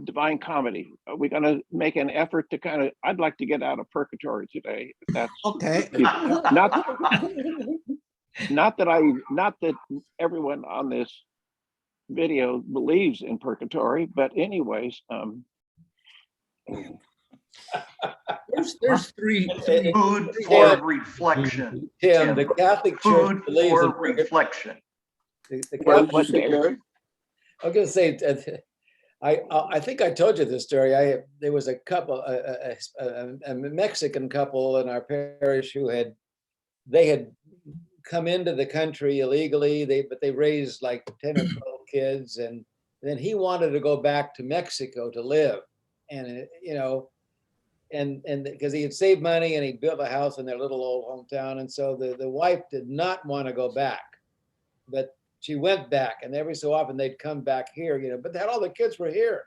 Divine Comedy? Are we going to make an effort to kind of? I'd like to get out of purgatory today. If that's Okay. not that everyone on this video believes in purgatory, but anyways, There's three. Food for Yeah. reflection. Tim, the Catholic Church Food believes for in purgatory. reflection. The what Catholic did you say, Gary? I was going to say, I think I told you this story. There was a couple, a Mexican couple in our parish who had come into the country illegally. But they raised like 10 or 12 kids, and then he wanted to go back to Mexico to live, and and because he had saved money and he built a house in their little old hometown, and so the wife did not want to go back, but she went back, and every so often they'd come back here, but then all the kids were here.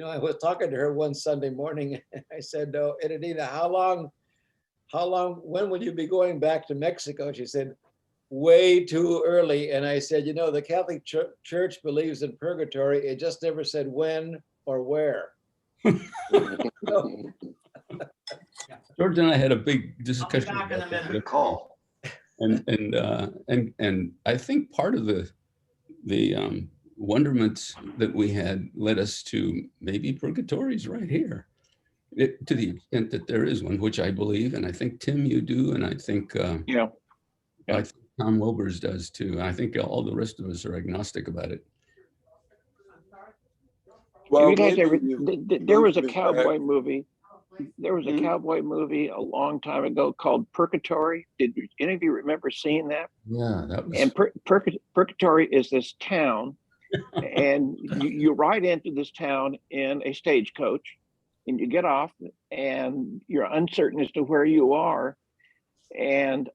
I was talking to her one Sunday morning, and I said, "No, Edina, how long, when will you be going back to Mexico?" She said, "Way too early." And I said, the Catholic Church believes in purgatory. It just never said when or where. George and I had a big discussion back in a about that. minute. Good call. And I think part of the wonderment that we had led us to maybe purgatories right here, to the extent that there is one, which I believe, and I think Tim, you do, and I think Yeah. I think Tom Welbers does too. I think all the rest of us are agnostic about it. Well, If you'd like to maybe you there was a moved it cowboy back. movie. There was a Hmm? cowboy movie a long time ago called Purgatory. Did any of you remember seeing that? Yeah, that was. And Purgatory is this town, and you ride into this town in a stagecoach, and you get off, and you're uncertain as to where you are. And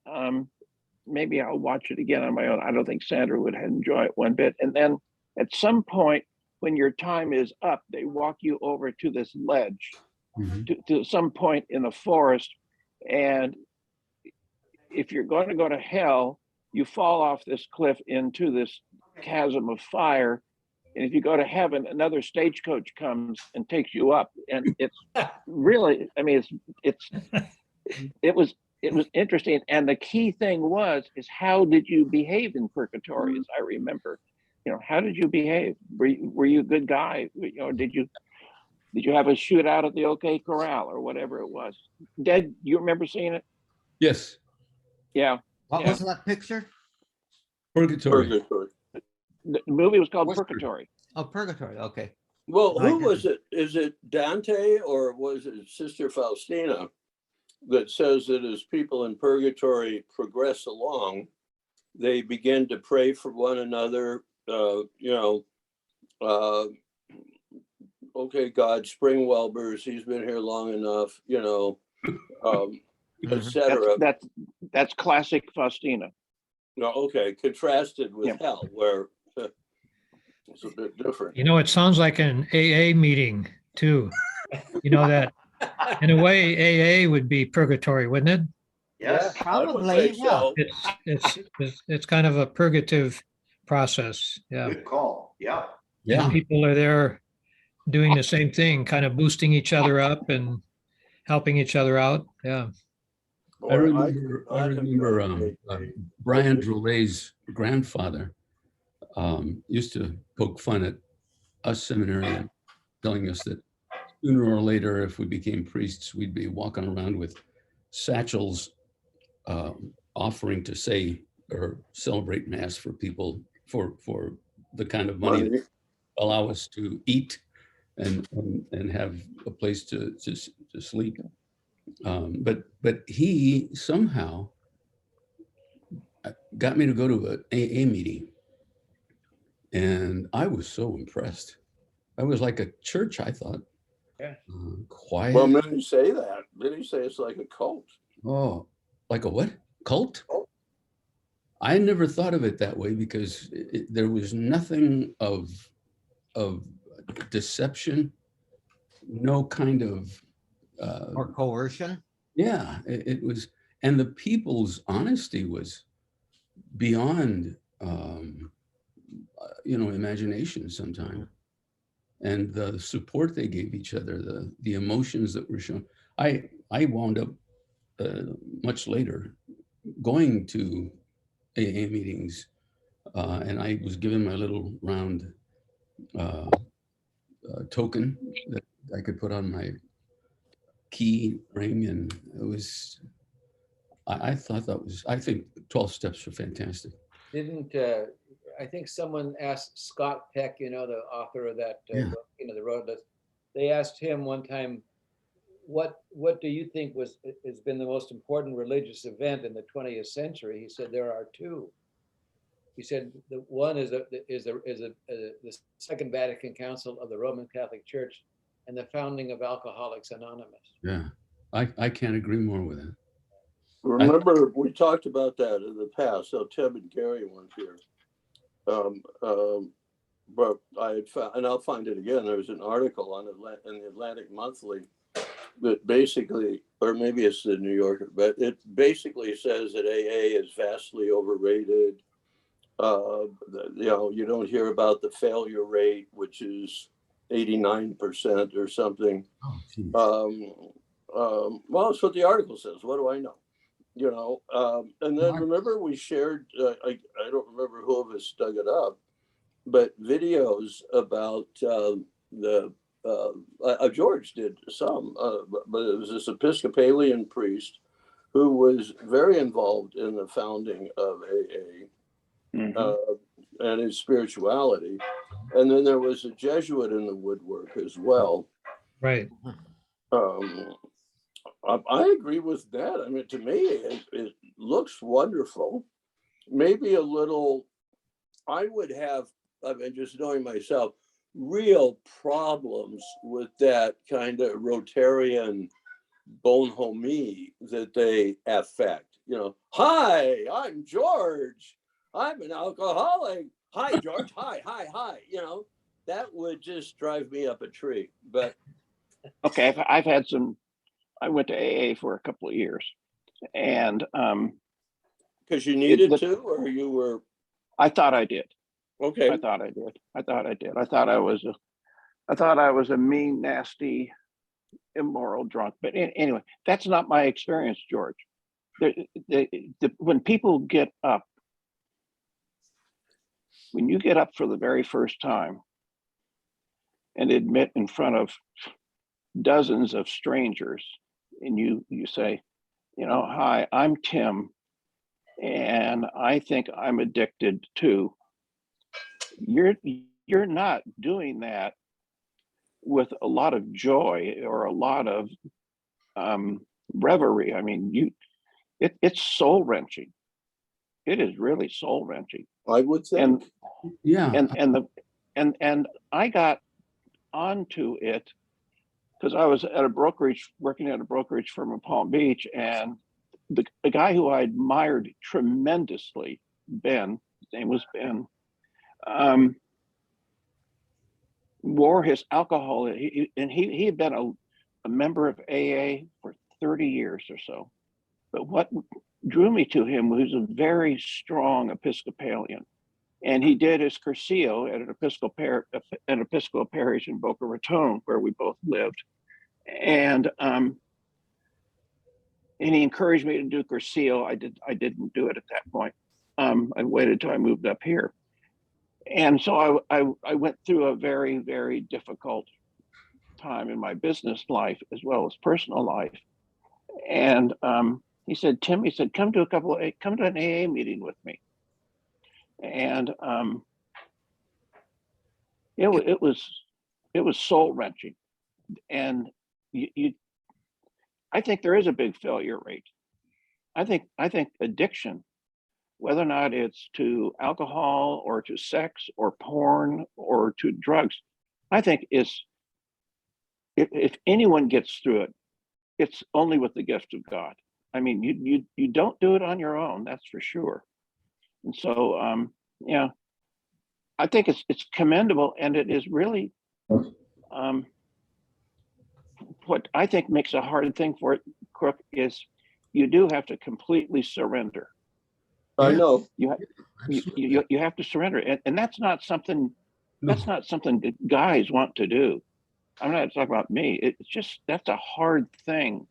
maybe I'll watch it again on my own. I don't think Sandra would enjoy it one bit. And then at some point, when your time is up, they walk you over to this ledge, to some point in the forest. And if you're going to go to hell, you fall off this cliff into this chasm of fire. And if you go to heaven, another stagecoach comes and takes you up. And it's really, I mean, it was interesting. And the key thing is how did you behave in purgatory? As I remember, how did you behave? Were you a good guy? Did you have a shootout at the OK Corral or whatever it was? Dad, you remember seeing it? Yes, Yeah. What Yeah. was that picture? purgatory. Purgatory. The movie was called Western. Purgatory. Oh, purgatory, okay. Well, I who didn't. was it? Is it Dante or was it Sister Faustina that says that as people in purgatory progress along, they begin to pray for one another, okay, God, spring Welbers, he's been here long enough, etc. That's classic Faustina. No, okay, contrasted with Yeah. hell, where it's a bit different. It sounds like an AA meeting too. That in a way, AA would be purgatory, wouldn't it? Yes. I would Probably, think yeah. so. It's kind of a purgative process. Yeah. Good call. Yeah. Yeah, And people are there doing the same thing, kind of boosting each other up and helping each other out. Yeah. I Boy, remember. could not have done it. Brian Drolet's grandfather used to poke fun at us seminarians, telling us that sooner or later, if we became priests, we'd be walking around with satchels offering to say or celebrate mass for people for the kind of money that allow us to eat and have a place to sleep. But he somehow got me to go to an AA meeting, and I was so impressed. I was like a church, I thought. Yeah. Quiet. Well, many say that. Many say it's like a cult. Oh, like a what? Cult? Cult. I never thought of it that way because there was nothing of deception, no kind of Or coercion. yeah, it was, and the people's honesty was beyond imagination sometimes. And the support they gave each other, the emotions that were shown. I wound up much later going to AA meetings, and I was given my little round token that I could put on my key ring, and it was. I think 12 steps were fantastic. Didn't, I think someone asked Scott Peck, the author of that Yeah. book, The Road List. They asked him one time, what do you think has been the most important religious event in the 20th century? He said there are two. He said the one is the Second Vatican Council of the Roman Catholic Church and the founding of Alcoholics Anonymous. Yeah, I can't agree more with that. Remember, we talked about that in the past. So Tim and Gary weren't here. But I had found, and I'll find it again. There was an article on in the Atlantic Monthly that basically, or maybe it's the New Yorker, but it basically says that AA is vastly overrated. You don't hear about the failure rate, which is 89% or something. Oh, geez. Well, it's what the article says. What do I know? And then remember we shared, I don't remember who of us dug it up, but videos about George did some, but it was this Episcopalian priest who was very involved in the founding of AA. And his spirituality. And then there was a Jesuit in the woodwork as well. Right. I agree with that. I mean, to me, it looks wonderful. Maybe a little, I would have, I mean, just knowing myself, real problems with that kind of Rotarian bonhomie that they affect. Hi, I'm George. I'm an alcoholic. Hi, George. Hi. That would just drive me up a tree. But Okay, I've had some. I went to AA for a couple of years, and because you needed to, or you were. I thought I did. Okay. I thought I did. I thought I was a mean, nasty, immoral drunk. But anyway, that's not my experience, George. When people get up. When you get up for the very first time and admit in front of dozens of strangers and you say, hi, I'm Tim, and I think I'm addicted to, you're not doing that with a lot of joy or a lot of reverie. I mean, it's soul wrenching. It is really soul wrenching. I would think. And I got onto it because I was at a brokerage, working at a brokerage firm in Palm Beach, and the guy who I admired tremendously, Ben, his name was Ben, wore his alcohol, and he had been a member of AA for 30 years or so. But what drew me to him was a very strong Episcopalian. And he did his Cursillo at an Episcopal parish in Boca Raton, where we both lived. And he encouraged me to do Cursillo. I didn't do it at that point. I waited till I moved up here. And so I went through a very, very difficult time in my business life as well as personal life. And he said, Tim, come to an AA meeting with me. And it was soul wrenching. And I think there is a big failure rate. I think addiction, whether or not it's to alcohol or to sex or porn or to drugs, I think if anyone gets through it, it's only with the gift of God. I mean, you don't do it on your own, that's for sure. And so, I think it's commendable, and it is really what I think makes a hard thing for it, Crook, is you do have to completely surrender. I know. You have to surrender, and that's not something that guys want to do. I'm not talking about me. It's just that's a hard thing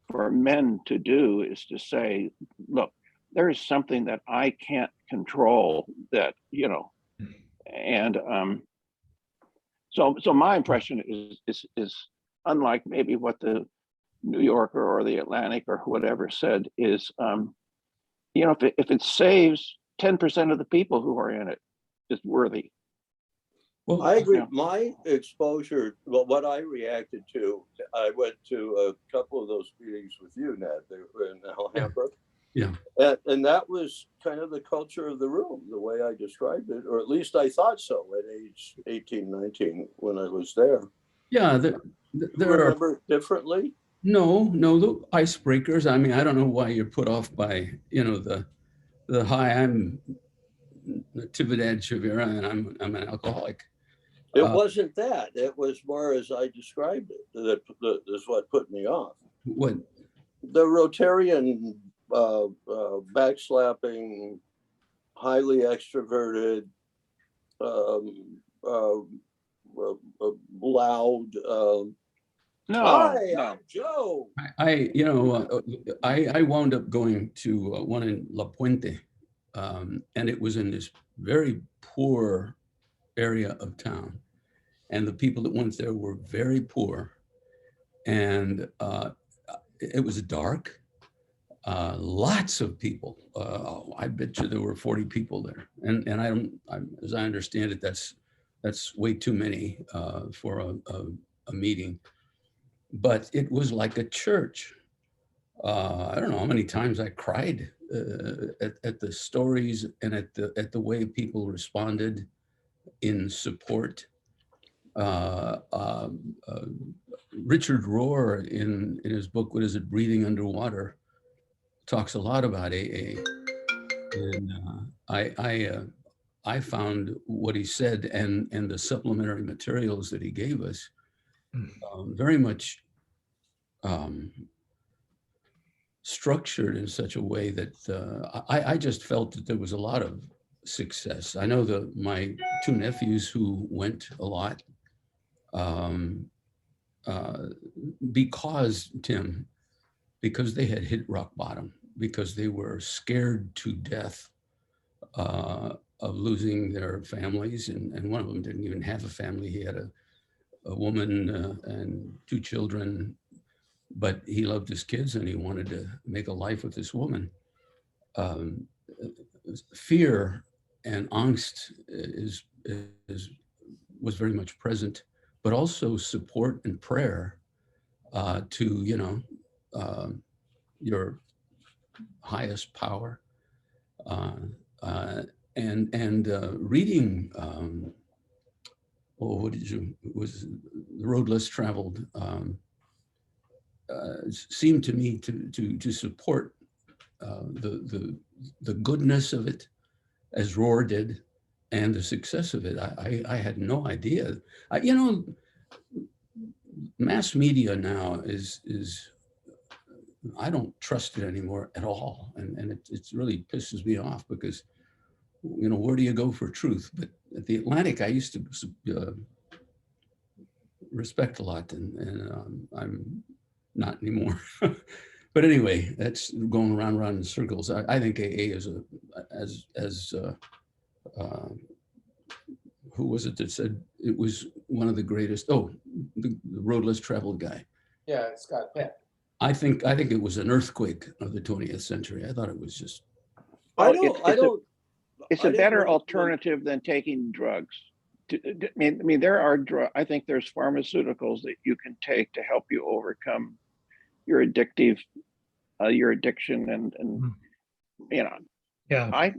for men to do, is to say, look, there is something that I can't control that, and so my impression is unlike maybe what the New Yorker or the Atlantic or whatever said, is if it saves 10% of the people who are in it, is worthy. Well, I agree. Yeah. My exposure, what I reacted to, I went to a couple of those meetings with you, Ned. They were in Alhambra. Yeah. And that was kind of the culture of the room, the way I described it, or at least I thought so at age 18, 19 when I was there. Yeah, Do you there are remember it differently? no the icebreakers. I mean, I don't know why you're put off by the hi, I'm Natividad Chavira, and I'm an alcoholic. It wasn't that. It was more as I described it. That is what put me off. What? The Rotarian backslapping, highly extroverted, loud. No, Hi, no. I'm Joe. I wound up going to one in La Puente, and it was in this very poor area of town, and the people that went there were very poor, and it was dark. Lots of people. I bet you there were 40 people there, and as I understand it, that's way too many for a meeting. But it was like a church. I don't know how many times I cried at the stories and at the way people responded in support. Richard Rohr in his book, what is it, Breathing Underwater, talks a lot about AA. And I found what he said and the supplementary materials that he gave us very much structured in such a way that I just felt that there was a lot of success. I know my two nephews who went a lot because they had hit rock bottom, because they were scared to death of losing their families. And one of them didn't even have a family. He had a woman and two children, but he loved his kids and he wanted to make a life with this woman. Fear and angst was very much present, but also support and prayer to, your highest power, and reading. Was the road less traveled? Seemed to me to support the goodness of it, as Rohr did, and the success of it. I had no idea. Mass media now is I don't trust it anymore at all, and it really pisses me off because where do you go for truth? But at the Atlantic, I used to respect a lot, and I'm not anymore. But anyway, that's going round in circles. I think AA is who was it that said it was one of the greatest? Oh, the road less traveled guy. Yeah, Scott Peck. I think it was an earthquake of the 20th century. I thought it was just. It's a better alternative than taking drugs. I mean, there are I think there's pharmaceuticals that you can take to help you overcome your addiction, and Yeah.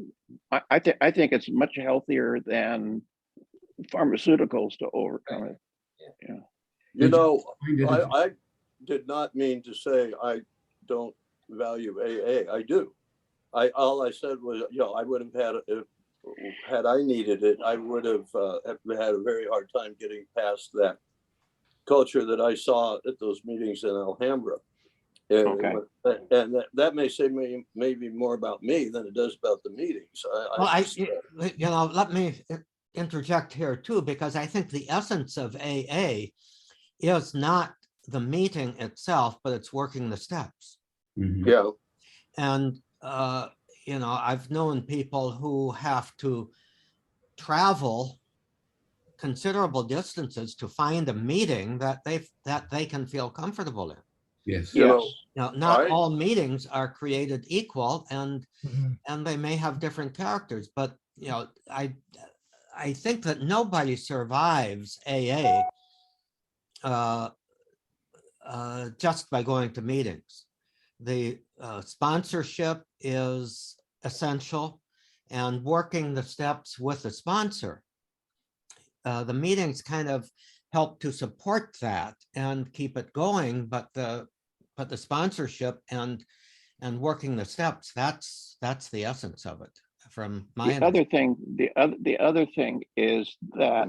I think it's much healthier than pharmaceuticals to overcome it. Yeah. I did not mean to say I don't value AA. I do. All I said was, I would have had I needed it, I would have had a very hard time getting past that culture that I saw at those meetings in Alhambra. Okay. And that may say maybe more about me than it does about the meetings. Let me interject here too, because I think the essence of AA is not the meeting itself, but it's working the steps. Mm-hmm. Yeah. And I've known people who have to travel considerable distances to find a meeting that they can feel comfortable in. Yes. Not all meetings are created equal, and they may have different characters, but I think that nobody survives AA just by going to meetings. The sponsorship is essential, and working the steps with the sponsor. The meetings kind of help to support that and keep it going, but the sponsorship and working the steps, that's the essence of it, from my The other thing, the other thing is that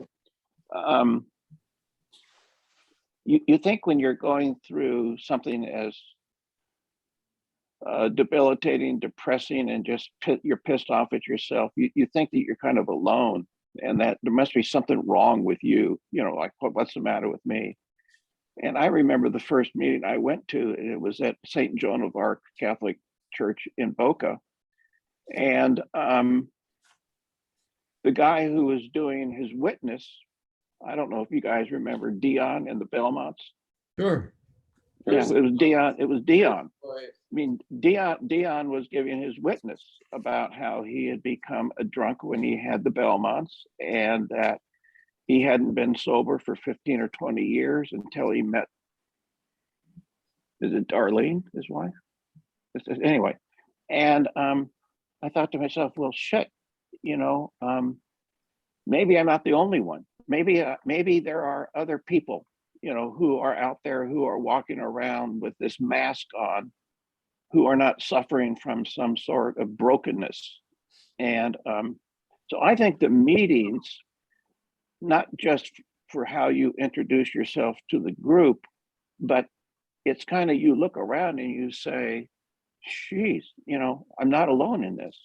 you think when you're going through something as debilitating, depressing, and just you're pissed off at yourself, you think that you're kind of alone and that there must be something wrong with you, like what's the matter with me? And I remember the first meeting I went to, and it was at St. Joan of Arc Catholic Church in Boca. And the guy who was doing his witness, I don't know if you guys remember Dion and the Belmonts. Sure. Yeah, it was Dion. It was Dion. Boy, I mean, Dion was giving his witness about how he had become a drunk when he had the Belmonts, and that he hadn't been sober for 15 or 20 years until he met, is it Darlene, his wife? Anyway, and I thought to myself, well, shit, maybe I'm not the only one. Maybe there are other people, who are out there who are walking around with this mask on, who are not suffering from some sort of brokenness. And so I think the meetings, not just for how you introduce yourself to the group, but it's kind of, you look around and you say, geez, I'm not alone in this.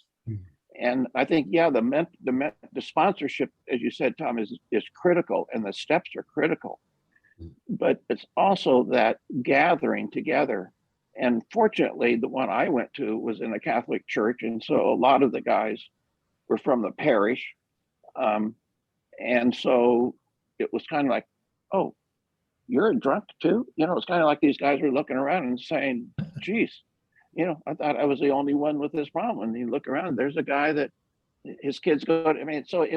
And I think, yeah, the sponsorship, as you said, Tom, is critical, and the steps are critical. But it's also that gathering together. And fortunately, the one I went to was in a Catholic church, and so a lot of the guys were from the parish. And so it was kind of like, oh, you're a drunk too? It's kind of like these guys were looking around and saying, geez, I thought I was the only one with this problem. And you look around, there's a guy that his kids go to, so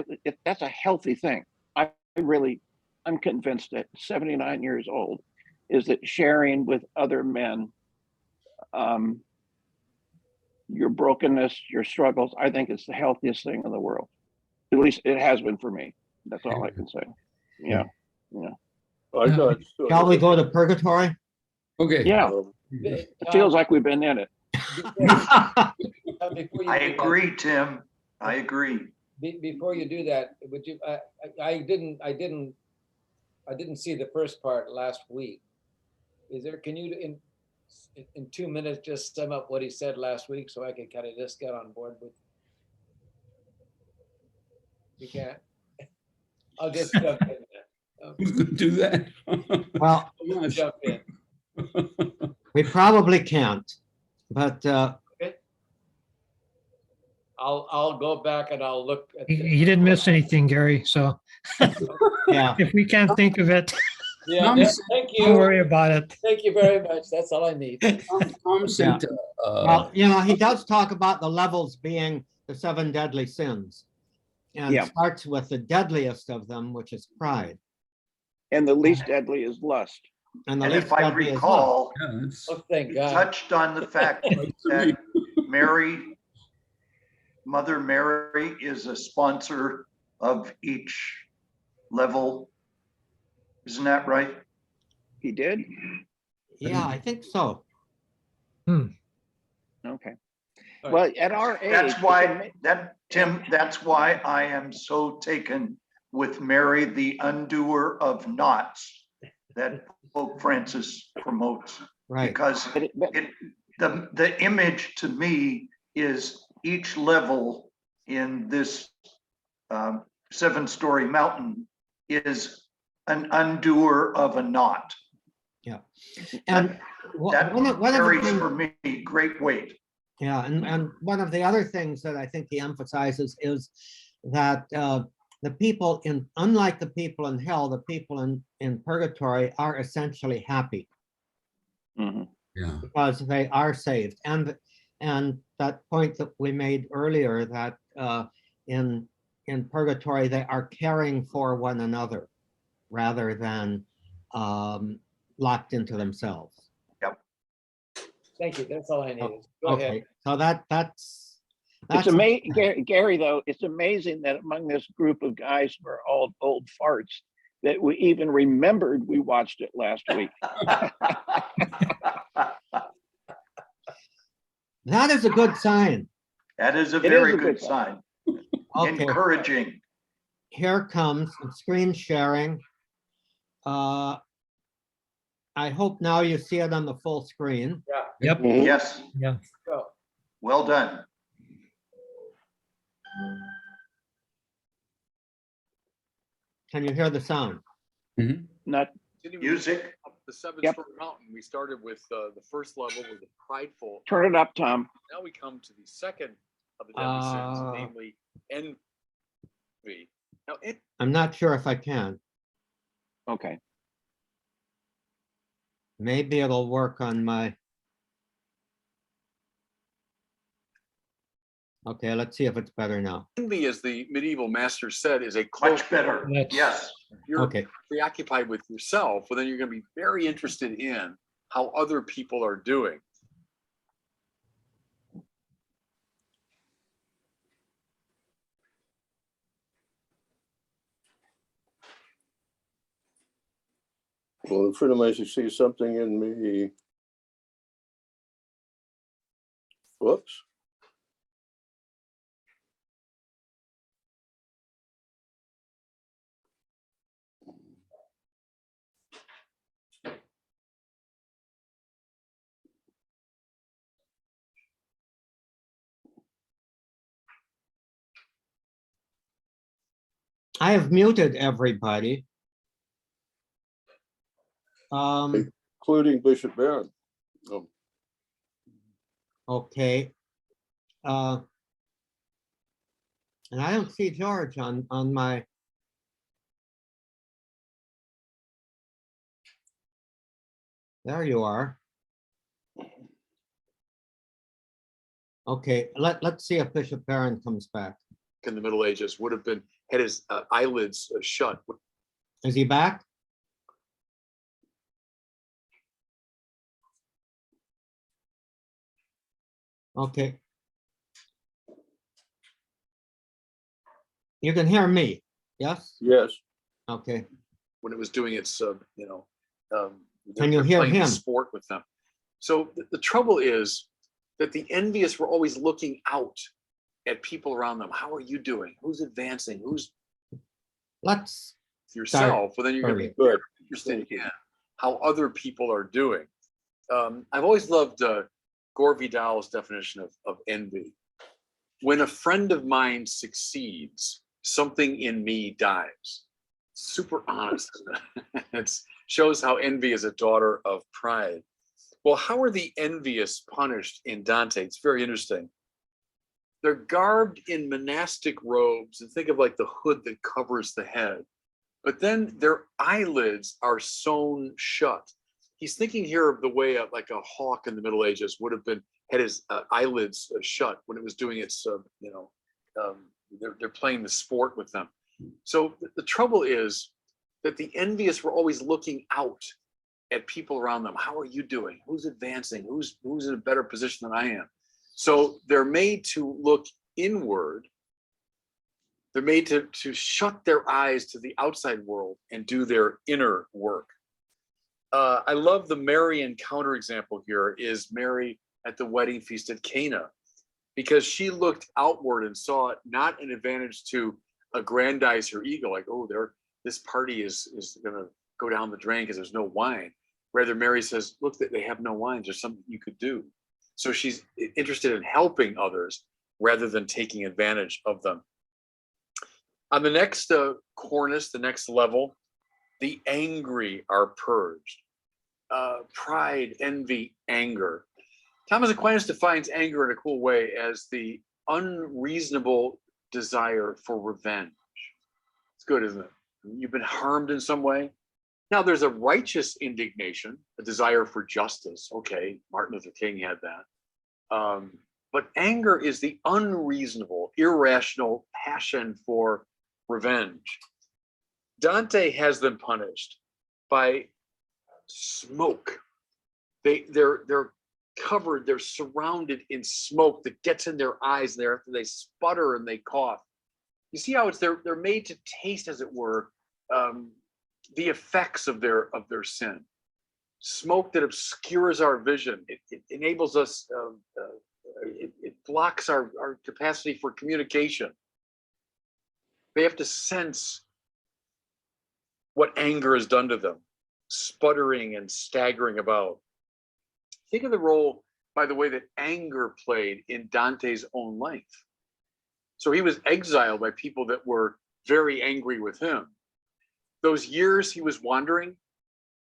that's a healthy thing. I'm convinced that 79 years old is that sharing with other men your brokenness, your struggles, I think it's the healthiest thing in the world. At least it has been for me. That's all I can say. Yeah. I thought. Shall we go to purgatory? Okay. Yeah. It feels like we've been in it. I agree, Tim. I agree. Before you do that, would you, I didn't see the first part last week. Can you, in 2 minutes, just sum up what he said last week so I can kind of just get on board with? You can't? I'll just jump in there. Who's going to do that? Well, I'll jump in. we probably can't, but I'll go back and I'll look at. You didn't miss anything, Gary. So yeah. if we can't think of it, Yeah, thank don't you. worry about it. Thank you very much. That's all I need. Tom sent, Well, he does talk about the levels being the 7 deadly sins, and Yeah. starts with the deadliest of them, which is pride. And the least deadly is lust. And the And least if I deadly is love. recall, yeah, it's- Oh, thank you God. touched on the fact that Mother Mary is a sponsor of each level. Isn't that right? He did? Yeah, I think so. Okay. All right. Well, at our age. That's why, Tim, that's why I am so taken with Mary, the undoer of knots, that Pope Francis promotes. Right. Because the image to me is each level in this 7-story mountain is an undoer of a knot. Yeah. And That one of the carries things- for me great weight. Yeah, and one of the other things that I think he emphasizes is that the people unlike the people in hell, the people in purgatory are essentially happy Mhm. yeah. because they are saved. And that point that we made earlier, that in purgatory they are caring for one another rather than locked into themselves. Thank you. That's all I needed. Go ahead. Okay, so that's It's amazing, Gary, though, it's amazing that among this group of guys who are all old farts, that we even remembered we watched it last week. that is a good sign. That is a It is very a good good sign. sign. Okay, Encouraging. here comes some screen sharing. I hope now you see it on the full screen. Yep. Mhm. Yes, Yeah. well done. Can you hear the sound? Mhm. Not, Music. Up the Yep. seven-story mountain, we started with the first level with the prideful. turn it up, Tom. Now we come to the second of the deadly sins, Uh, namely envy. Now, it I'm not sure if I can. Okay. Maybe it'll work on my. Okay, let's see if it's better now. envy, as the medieval master said, is a close. Much better. That's- Yes. You're Okay, preoccupied with yourself, well, then you're going to be very interested in how other people are doing. Well, a friend of mine should see something in me. Whoops. I have muted everybody. Including Bishop Barron. Oh, Okay. And I don't see George on my. There you are. Okay, let's see if Bishop Barron comes back. In the Middle Ages, would have been had his eyelids shut. Is he back? Okay. You can hear me, yes? yes. Okay, When it was doing its, Can you they're hear playing the him? sport with them. So the trouble is that the envious were always looking out at people around them. How are you doing? Who's advancing? Who's let's, yourself? Well, then you're going to be Good. very interested in how other people are doing. I've always loved Gore Vidal's definition of envy. When a friend of mine succeeds, something in me dies. Super honest. It shows how envy is a daughter of pride. Well, how are the envious punished in Dante? It's very interesting. They're garbed in monastic robes, and think of like the hood that covers the head. But then their eyelids are sewn shut. He's thinking here of the way like a hawk in the Middle Ages would have been had his eyelids shut when it was doing its, they're playing the sport with them. So the trouble is that the envious were always looking out at people around them. How are you doing? Who's advancing? Who's in a better position than I am? So they're made to look inward. They're made to shut their eyes to the outside world and do their inner work. I love the Marian counterexample here is Mary at the wedding feast at Cana, because she looked outward and saw it not an advantage to aggrandize her ego, like, oh, this party is going to go down the drain because there's no wine. Rather, Mary says, look, they have no wine. There's something you could do. So she's interested in helping others rather than taking advantage of them. On the next cornice, the next level, the angry are purged. Pride, envy, anger. Thomas Aquinas defines anger in a cool way as the unreasonable desire for revenge. It's good, isn't it? You've been harmed in some way. Now, there's a righteous indignation, a desire for justice. Okay, Martin Luther King had that. But anger is the unreasonable, irrational passion for revenge. Dante has them punished by smoke. They're covered, they're surrounded in smoke that gets in their eyes there. They sputter and they cough. You see how they're made to taste, as it were, the effects of their sin. Smoke that obscures our vision. It enables us it blocks our capacity for communication. They have to sense what anger has done to them, sputtering and staggering about. Think of the role, by the way, that anger played in Dante's own life. So he was exiled by people that were very angry with him. Those years he was wandering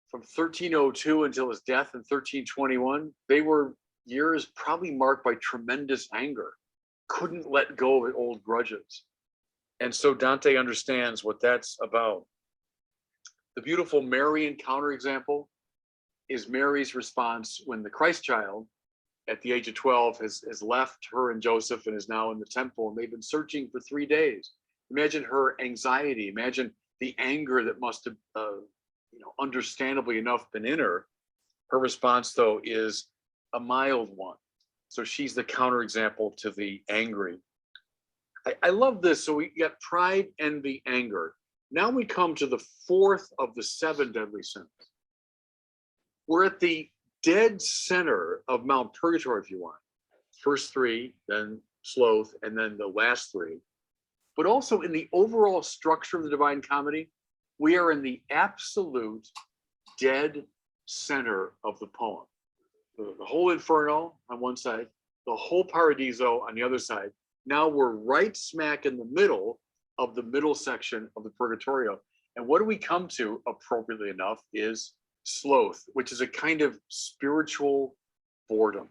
from 1302 until his death in 1321, they were years probably marked by tremendous anger, couldn't let go of old grudges. And so Dante understands what that's about. The beautiful Marian counterexample is Mary's response when the Christ child at the age of 12 has left her and Joseph and is now in the temple, and they've been searching for 3 days. Imagine her anxiety, imagine the anger that must have, understandably enough been in her. Her response, though, is a mild one. So she's the counterexample to the angry. I love this. So we got pride, envy, anger. Now we come to the fourth of the 7 deadly sins. We're at the dead center of Mount Purgatory, if you want. First 3, then sloth, and then the last 3. But also in the overall structure of the Divine Comedy, we are in the absolute dead center of the poem. The whole Inferno on one side, the whole Paradiso on the other side. Now we're right smack in the middle of the middle section of the Purgatorio. And what do we come to, appropriately enough, is sloth, which is a kind of spiritual boredom.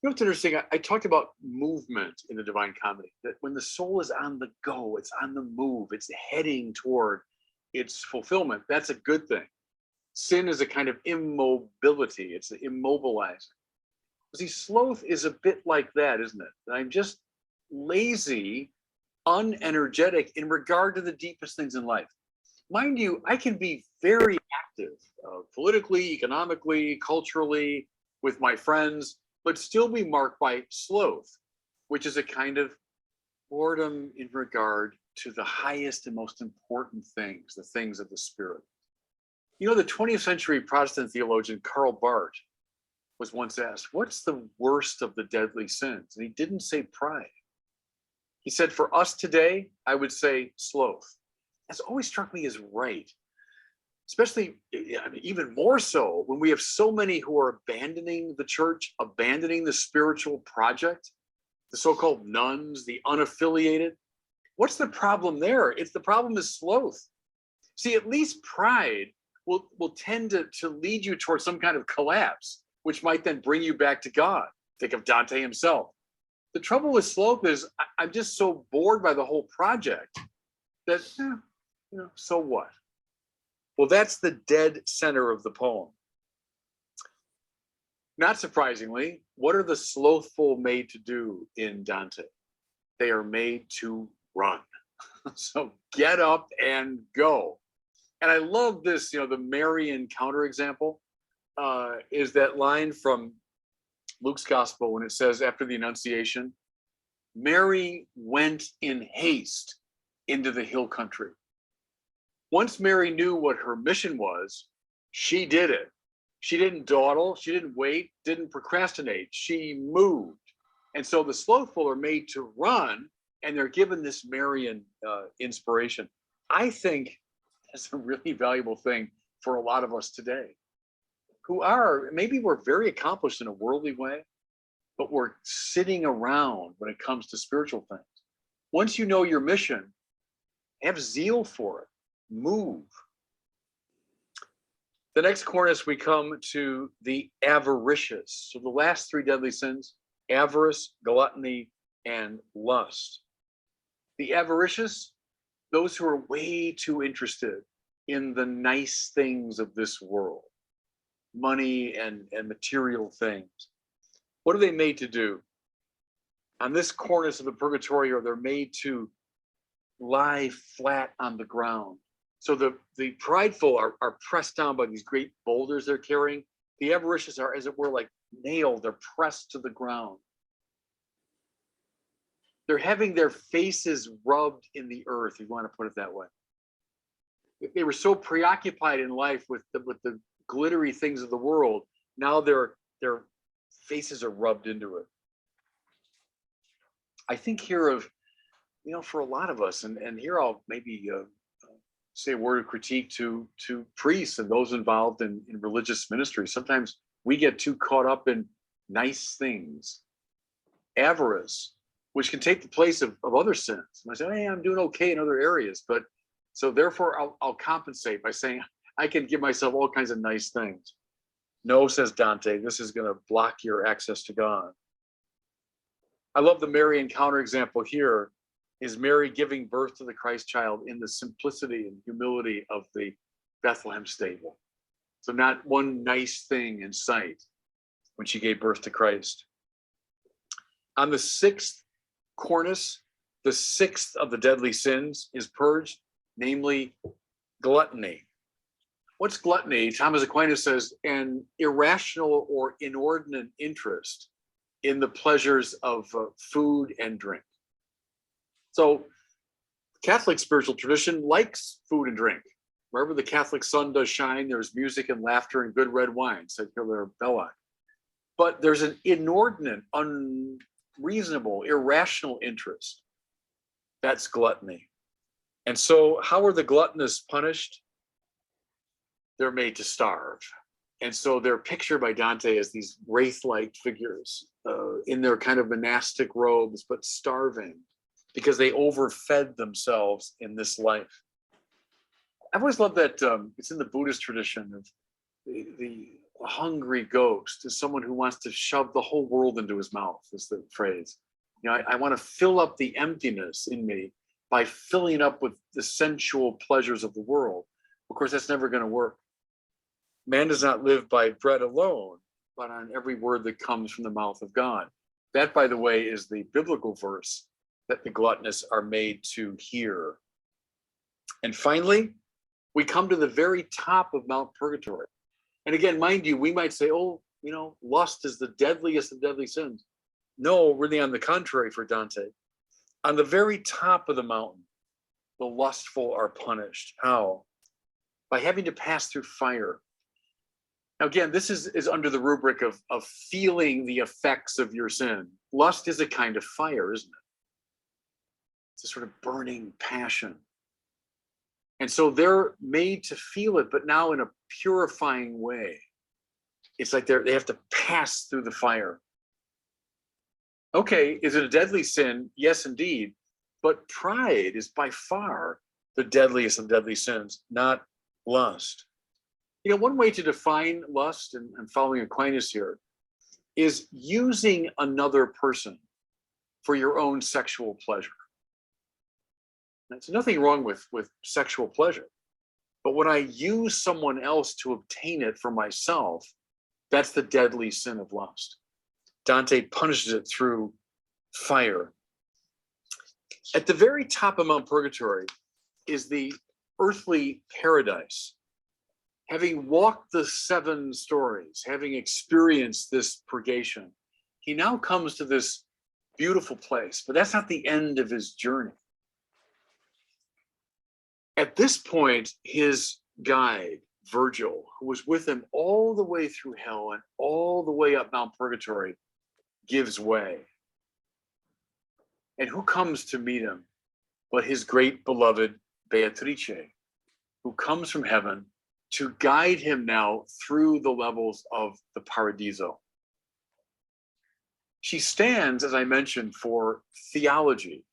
You know what's interesting? I talked about movement in the Divine Comedy, that when the soul is on the go, it's on the move, it's heading toward its fulfillment. That's a good thing. Sin is a kind of immobility, it's immobilizing. See, sloth is a bit like that, isn't it? I'm just lazy, unenergetic in regard to the deepest things in life. Mind you, I can be very active politically, economically, culturally, with my friends, but still be marked by sloth, which is a kind of boredom in regard to the highest and most important things, the things of the spirit. You know, the 20th century Protestant theologian Karl Barth was once asked, what's the worst of the deadly sins? And he didn't say pride. He said, for us today, I would say sloth. That's always struck me as right. Especially, even more so when we have so many who are abandoning the church, abandoning the spiritual project, the so-called nuns, the unaffiliated. What's the problem there? It's the problem is sloth. See, at least pride will tend to lead you towards some kind of collapse, which might then bring you back to God. Think of Dante himself. The trouble with sloth is I'm just so bored by the whole project that, so what? Well, that's the dead center of the poem. Not surprisingly, what are the slothful made to do in Dante? They are made to run. So get up and go. And I love this, the Marian counterexample is that line from Luke's gospel when it says after the Annunciation, Mary went in haste into the hill country. Once Mary knew what her mission was, she did it. She didn't dawdle, she didn't wait, didn't procrastinate, she moved. And so the slothful are made to run, and they're given this Marian inspiration. I think that's a really valuable thing for a lot of us today, who are, maybe we're very accomplished in a worldly way, but we're sitting around when it comes to spiritual things. Once you know your mission, have zeal for it, move. The next cornice, we come to the avaricious. So the last 3 deadly sins, avarice, gluttony, and lust. The avaricious, those who are way too interested in the nice things of this world, money and material things. What are they made to do? On this cornice of the Purgatorio, they're made to lie flat on the ground. So the prideful are pressed down by these great boulders they're carrying. The avaricious are, as it were, like nailed, they're pressed to the ground. They're having their faces rubbed in the earth, if you want to put it that way. They were so preoccupied in life with the glittery things of the world. Now their faces are rubbed into it. I think here of, for a lot of us, and here I'll maybe say a word of critique to priests and those involved in religious ministry. Sometimes we get too caught up in nice things, avarice, which can take the place of other sins. And I say, hey, I'm doing okay in other areas, but so therefore I'll compensate by saying I can give myself all kinds of nice things. No, says Dante, this is going to block your access to God. I love the Mary encounter example here. Is Mary giving birth to the Christ child in the simplicity and humility of the Bethlehem stable. So not one nice thing in sight when she gave birth to Christ. On the sixth cornice, the sixth of the deadly sins is purged, namely gluttony. What's gluttony? Thomas Aquinas says, an irrational or inordinate interest in the pleasures of food and drink. So Catholic spiritual tradition likes food and drink. Wherever the Catholic sun does shine, there's music and laughter and good red wine, said Hilaire Belloc. But there's an inordinate, unreasonable, irrational interest. That's gluttony. And so how are the gluttonous punished? They're made to starve. And so they're pictured by Dante as these wraith-like figures in their kind of monastic robes, but starving because they overfed themselves in this life. I've always loved that it's in the Buddhist tradition of the hungry ghost is someone who wants to shove the whole world into his mouth, is the phrase. I want to fill up the emptiness in me by filling up with the sensual pleasures of the world. Of course, that's never going to work. Man does not live by bread alone, but on every word that comes from the mouth of God. That, by the way, is the biblical verse that the gluttonous are made to hear. And finally, we come to the very top of Mount Purgatory. And again, mind you, we might say, lust is the deadliest of deadly sins. No, really on the contrary for Dante. On the very top of the mountain, the lustful are punished. How? By having to pass through fire. Now, again, this is under the rubric of feeling the effects of your sin. Lust is a kind of fire, isn't it? It's a sort of burning passion. And so they're made to feel it, but now in a purifying way. It's like they have to pass through the fire. Okay, is it a deadly sin? Yes, indeed. But pride is by far the deadliest of deadly sins, not lust. One way to define lust, and I'm following Aquinas here, is using another person for your own sexual pleasure. There's nothing wrong with sexual pleasure. But when I use someone else to obtain it for myself, that's the deadly sin of lust. Dante punishes it through fire. At the very top of Mount Purgatory is the earthly paradise. Having walked the 7 stories, having experienced this purgation, he now comes to this beautiful place, but that's not the end of his journey. At this point, his guide, Virgil, who was with him all the way through hell and all the way up Mount Purgatory, gives way. And who comes to meet him but his great beloved Beatrice, who comes from heaven to guide him now through the levels of the Paradiso. She stands, as I mentioned, for theology,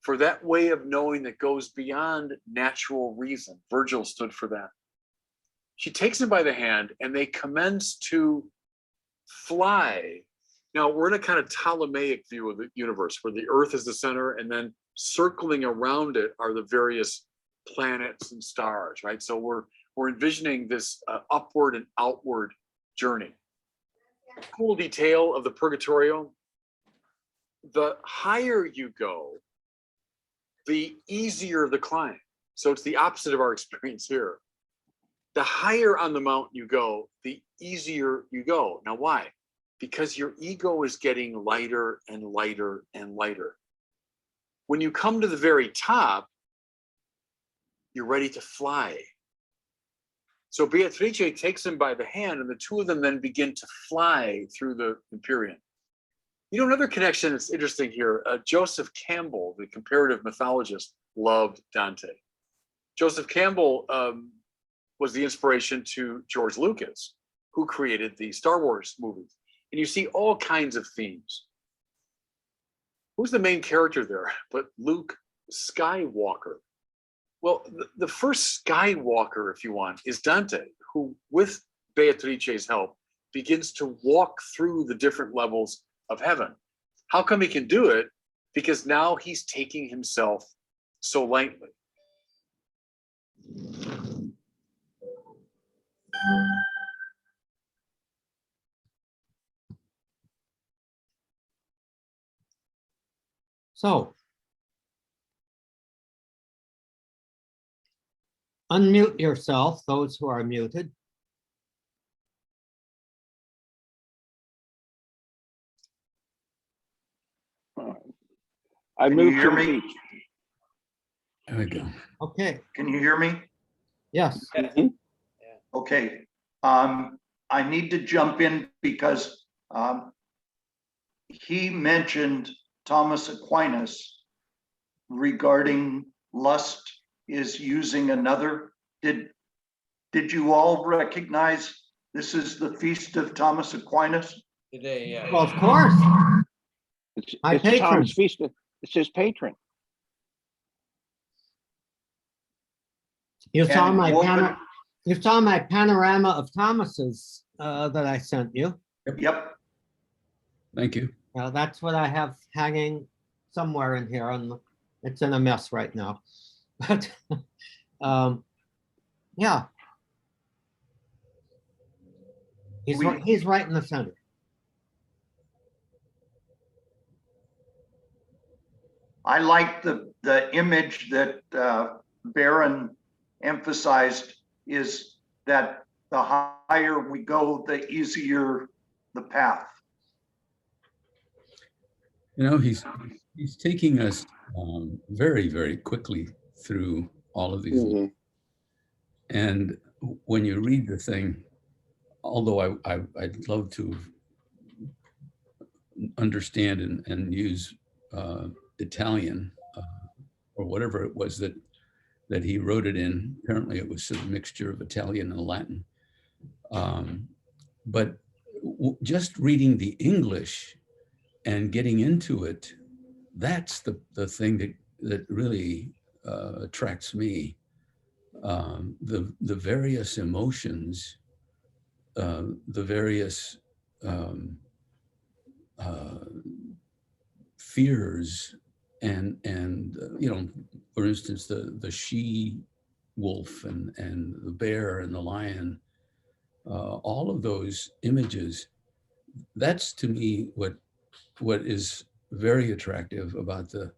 for that way of knowing that goes beyond natural reason. Virgil stood for that. She takes him by the hand and they commence to fly. Now, we're in a kind of Ptolemaic view of the universe where the Earth is the center and then circling around it are the various planets and stars, right? So we're envisioning this upward and outward journey. Cool detail of the Purgatorio. The higher you go, the easier the climb. So it's the opposite of our experience here. The higher on the mountain you go, the easier you go. Now, why? Because your ego is getting lighter and lighter and lighter. When you come to the very top, you're ready to fly. So Beatrice takes him by the hand and the two of them then begin to fly through the Empyrean. You know, another connection that's interesting here, Joseph Campbell, the comparative mythologist, loved Dante. Joseph Campbell was the inspiration to George Lucas, who created the Star Wars movies. And you see all kinds of themes. Who's the main character there but Luke Skywalker? Well, the first Skywalker, if you want, is Dante, who, with Beatrice's help, begins to walk through the different levels of heaven. How come he can do it? Because now he's taking himself so lightly. So unmute yourself, those who are muted. I Can you moved hear to me? speech. There we go. Okay, Can you hear me? yes. Okay. I need to jump in because he mentioned Thomas Aquinas regarding lust is using another. Did you all recognize this is the feast of Thomas Aquinas? Today, yeah. Well, of course. My It's patron. Tom's feast. It's his patron. You saw And my woven- you saw my panorama of Thomas's that I sent you. Yep. Thank you. That's what I have hanging somewhere in here. It's in a mess right now. But yeah. He's right in the center. I like the image that Baron emphasized is that the higher we go, the easier the path. You know, he's taking us very, very quickly through all of these. Mhm. And when you read the thing, although I'd love to understand and use Italian or whatever it was that he wrote it in. Apparently it was a mixture of Italian and Latin. But just reading the English and getting into it, that's the thing that really attracts me. The various emotions, the various fears, and you know, for instance, the she wolf and the bear and the lion, all of those images. That's to me what is very attractive about the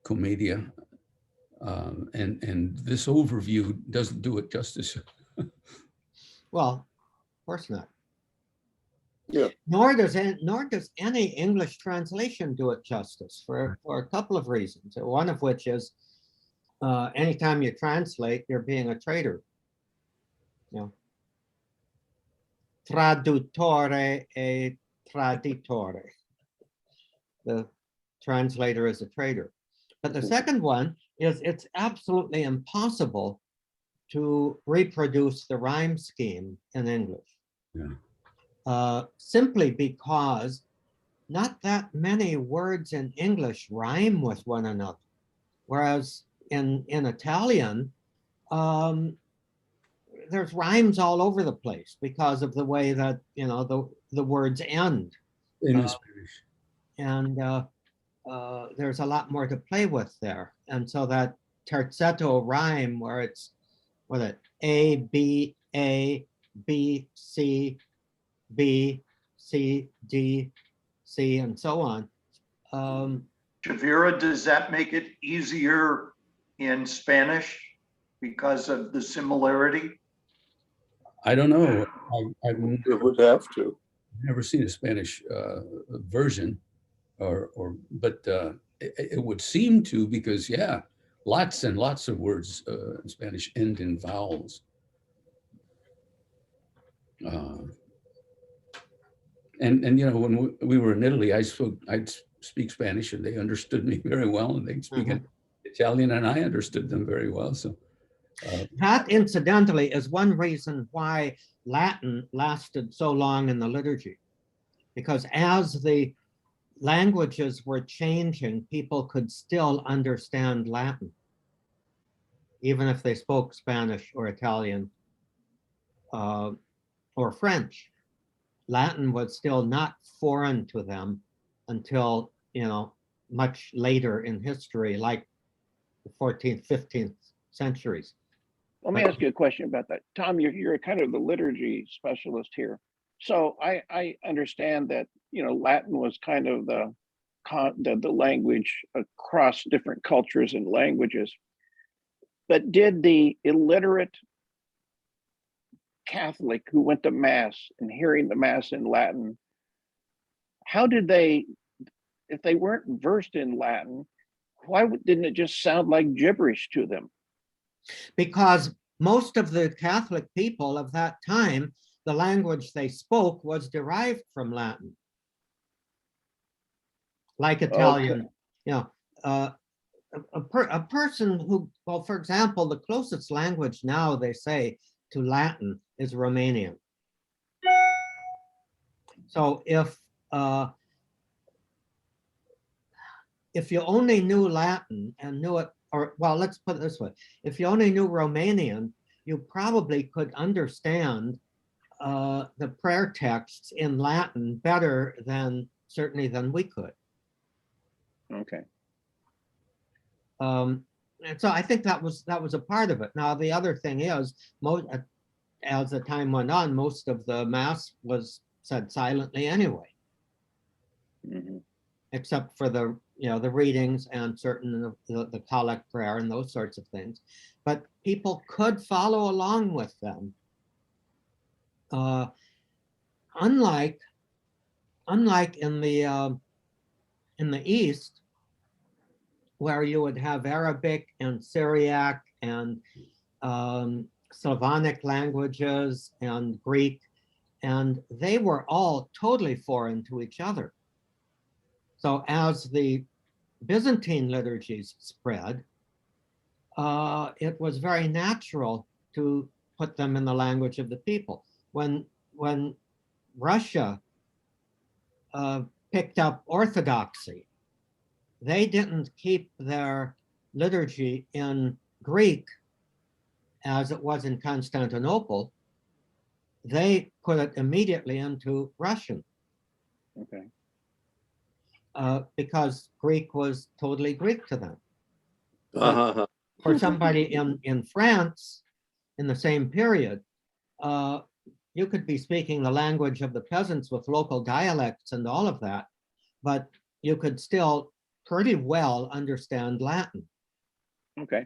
commedia, and this overview doesn't do it justice. Well, of course not. Yeah. Nor does any English translation do it justice for a couple of reasons. One of which is anytime you translate, you're being a traitor. You know, traduttore e traditore. The translator is a traitor. But the second one is it's absolutely impossible to reproduce the rhyme scheme in English. Yeah. Simply because not that many words in English rhyme with one another. Whereas in Italian, there's rhymes all over the place because of the way that, you know, the words end. In Spanish. And there's a lot more to play with there. And so that terzetto rhyme where it's, what it, A, B, C, B, C, D, C, and so on. Chavira, does that make it easier in Spanish because of the similarity? I don't know. I've It would have to. never seen a Spanish version, but it would seem to, because yeah, lots and lots of words in Spanish end in vowels. And you know, when we were in Italy, I'd speak Spanish and they understood me very well, and they'd speak Italian and I understood them very well. So that incidentally is one reason why Latin lasted so long in the liturgy, because as the languages were changing, people could still understand Latin, even if they spoke Spanish or Italian or French. Latin was still not foreign to them until, you know, much later in history, like the 14th, 15th centuries. Let me ask you a question about that. Tom, you're kind of the liturgy specialist here. So I understand that, you know, Latin was kind of the language across different cultures and languages. But did the illiterate Catholic who went to Mass and hearing the Mass in Latin, how did they, if they weren't versed in Latin, why didn't it just sound like gibberish to them? Because most of the Catholic people of that time, the language they spoke was derived from Latin, like Italian. You know, a person who, well, for example, the closest language now they say to Latin is Romanian. So if you only knew Latin and knew it, or well, let's put it this way, if you only knew Romanian, you probably could understand the prayer texts in Latin better than, certainly than we could. Okay. And so I think that was a part of it. Now, the other thing is, as the time went on, most of the Mass was said silently anyway, except for the, you know, the readings and certain of the collect prayer and those sorts of things. But people could follow along with them. Unlike in the East, where you would have Arabic and Syriac and Slavonic languages and Greek, and they were all totally foreign to each other. So as the Byzantine liturgies spread, it was very natural to put them in the language of the people. When Russia picked up Orthodoxy, they didn't keep their liturgy in Greek as it was in Constantinople. They put it immediately into Russian. Okay. Because Greek was totally Greek to them. For somebody in France in the same period, you could be speaking the language of the peasants with local dialects and all of that, but you could still pretty well understand Latin. Okay.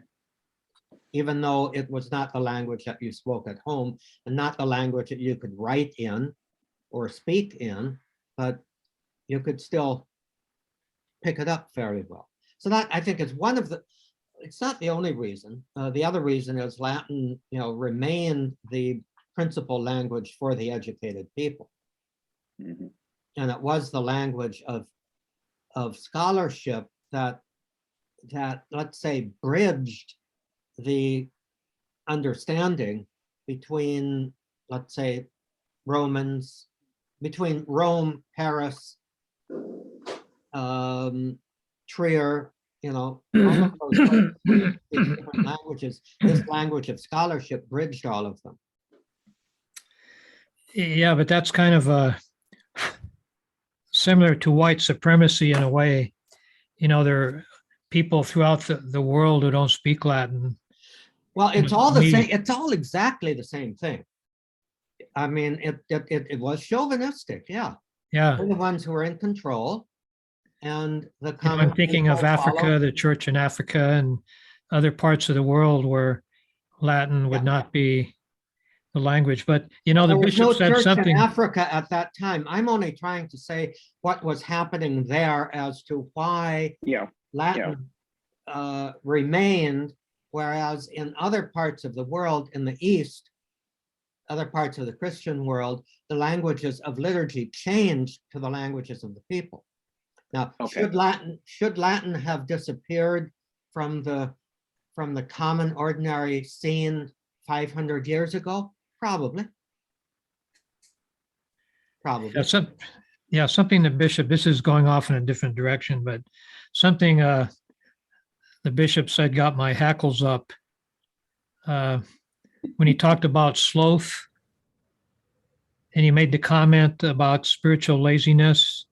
Even though it was not the language that you spoke at home and not the language that you could write in or speak in, but you could still pick it up very well. So that, I think, is one of the, it's not the only reason. The other reason is Latin, you know, remained the principal language for the educated people. And it was the language of scholarship that let's say bridged the understanding between, let's say, Romans, between Rome, Paris, Trier, you know, all of those different languages. This language of scholarship bridged all of them. Yeah, but that's kind of similar to white supremacy in a way. You know, there are people throughout the world who don't speak Latin. Well, it's all the same. It's all exactly the same thing. I mean, it was chauvinistic. Yeah. Yeah. They're the ones who were in control. And the You know, I'm thinking of Africa, the church in Africa and other parts of the world where Latin would not be the language. But, you know, the bishop said something. In Africa at that time. I'm only trying to say what was happening there as to why Latin remained, whereas in other parts of the world in the East, other parts of the Christian world, the languages of liturgy changed to the languages of the people. Now, Okay. should Latin have disappeared from the common ordinary scene 500 years ago? Probably. Probably. Something that Bishop, this is going off in a different direction, but something the bishop said got my hackles up when he talked about sloth, and he made the comment about spiritual laziness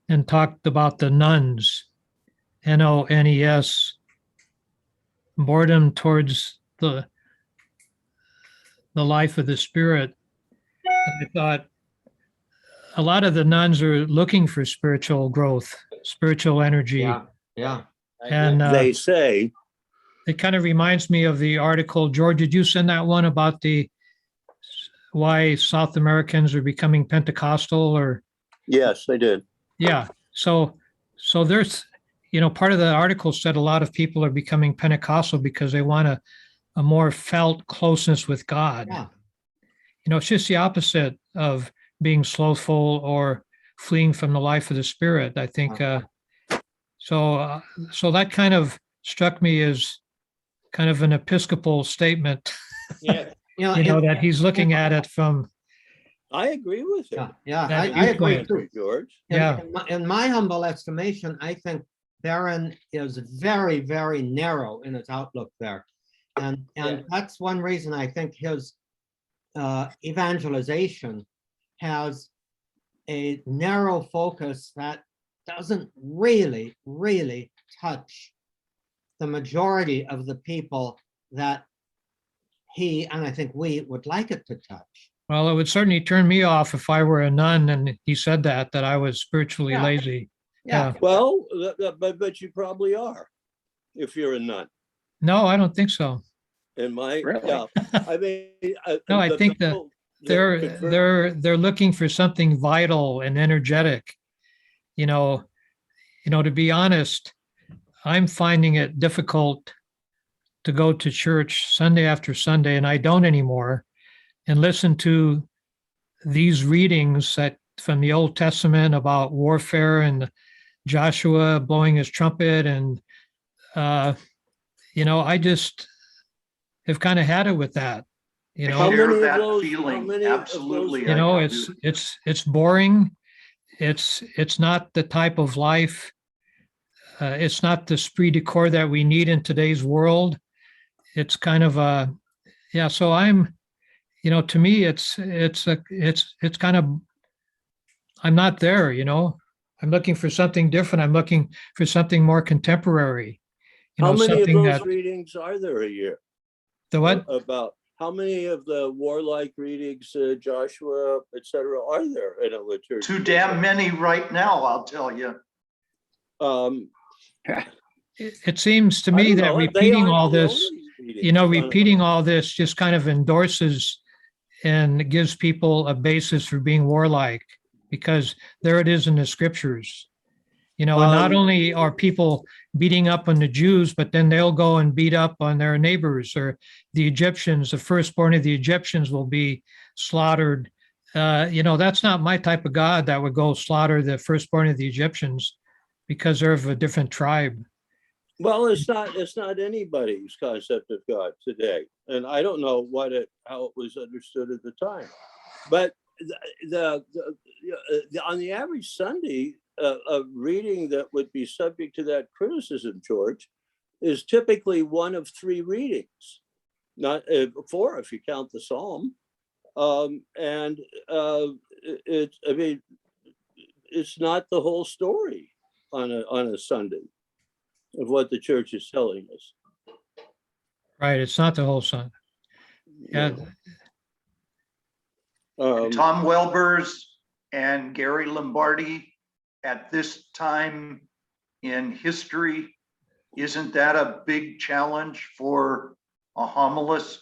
and talked about the nuns, NONES, boredom towards the life of the spirit. And I thought a lot of the nuns are looking for spiritual growth, spiritual energy. Yeah. And They say, it kind of reminds me of the article, George, did you send that one about why South Americans are becoming Pentecostal or? yes, they did. Yeah. So there's, part of the article said a lot of people are becoming Pentecostal because they want a more felt closeness with God. Yeah. It's just the opposite of being slothful or fleeing from the life of the spirit. I think, so that kind of struck me as kind of an Episcopal statement. Yeah. That he's looking at it from. I agree with him. Yeah, That I agree viewpoint. too. George. Yeah. In my humble estimation, I think Barron is very, very narrow in his outlook there. And that's one reason I think his evangelization has a narrow focus that doesn't really, really touch the majority of the people that he, and I think we would like it to touch. Well, it would certainly turn me off if I were a nun and he said that I was spiritually Yeah. lazy. Yeah. Well, but you probably are, if you're a nun. No, I don't think so. In my, Really? yeah, I mean. No, I think that people they're looking for something vital and energetic. To be honest, I'm finding it difficult to go to church Sunday after Sunday, and I don't anymore, and listen to these readings from the Old Testament about warfare and Joshua blowing his trumpet. And, I just have kind of had it with that, How Share many of that those- feeling. how many of Absolutely, those- I do. it's boring. It's not the type of life. It's not the esprit de corps that we need in today's world. It's kind of so I'm, to me, it's kind of, I'm not there, I'm looking for something different. I'm looking for something more contemporary. How many of something those that, readings are there a year? the what? About how many of the warlike readings, Joshua, et cetera, are there in a liturgy? Too damn many right now, I'll tell you. It seems to I me don't that know, they repeating aren't all the this, only readings on it. repeating all this just kind of endorses and gives people a basis for being warlike, because there it is in the scriptures. And not only are people beating up on the Jews, but then they'll go and beat up on their neighbors, or the Egyptians. The firstborn of the Egyptians will be slaughtered. That's not my type of God that would go slaughter the firstborn of the Egyptians because they're of a different tribe. Well, it's not anybody's concept of God today, and I don't know how it was understood at the time. But on the average Sunday, a reading that would be subject to that criticism, George, is typically one of three readings, not four if you count the Psalm, and it's not the whole story on a Sunday of what the church is telling us. Right. It's not the whole Sunday. Yeah. Tom Welbers and Gary Lombardi at this time in history, isn't that a big challenge for a homilist?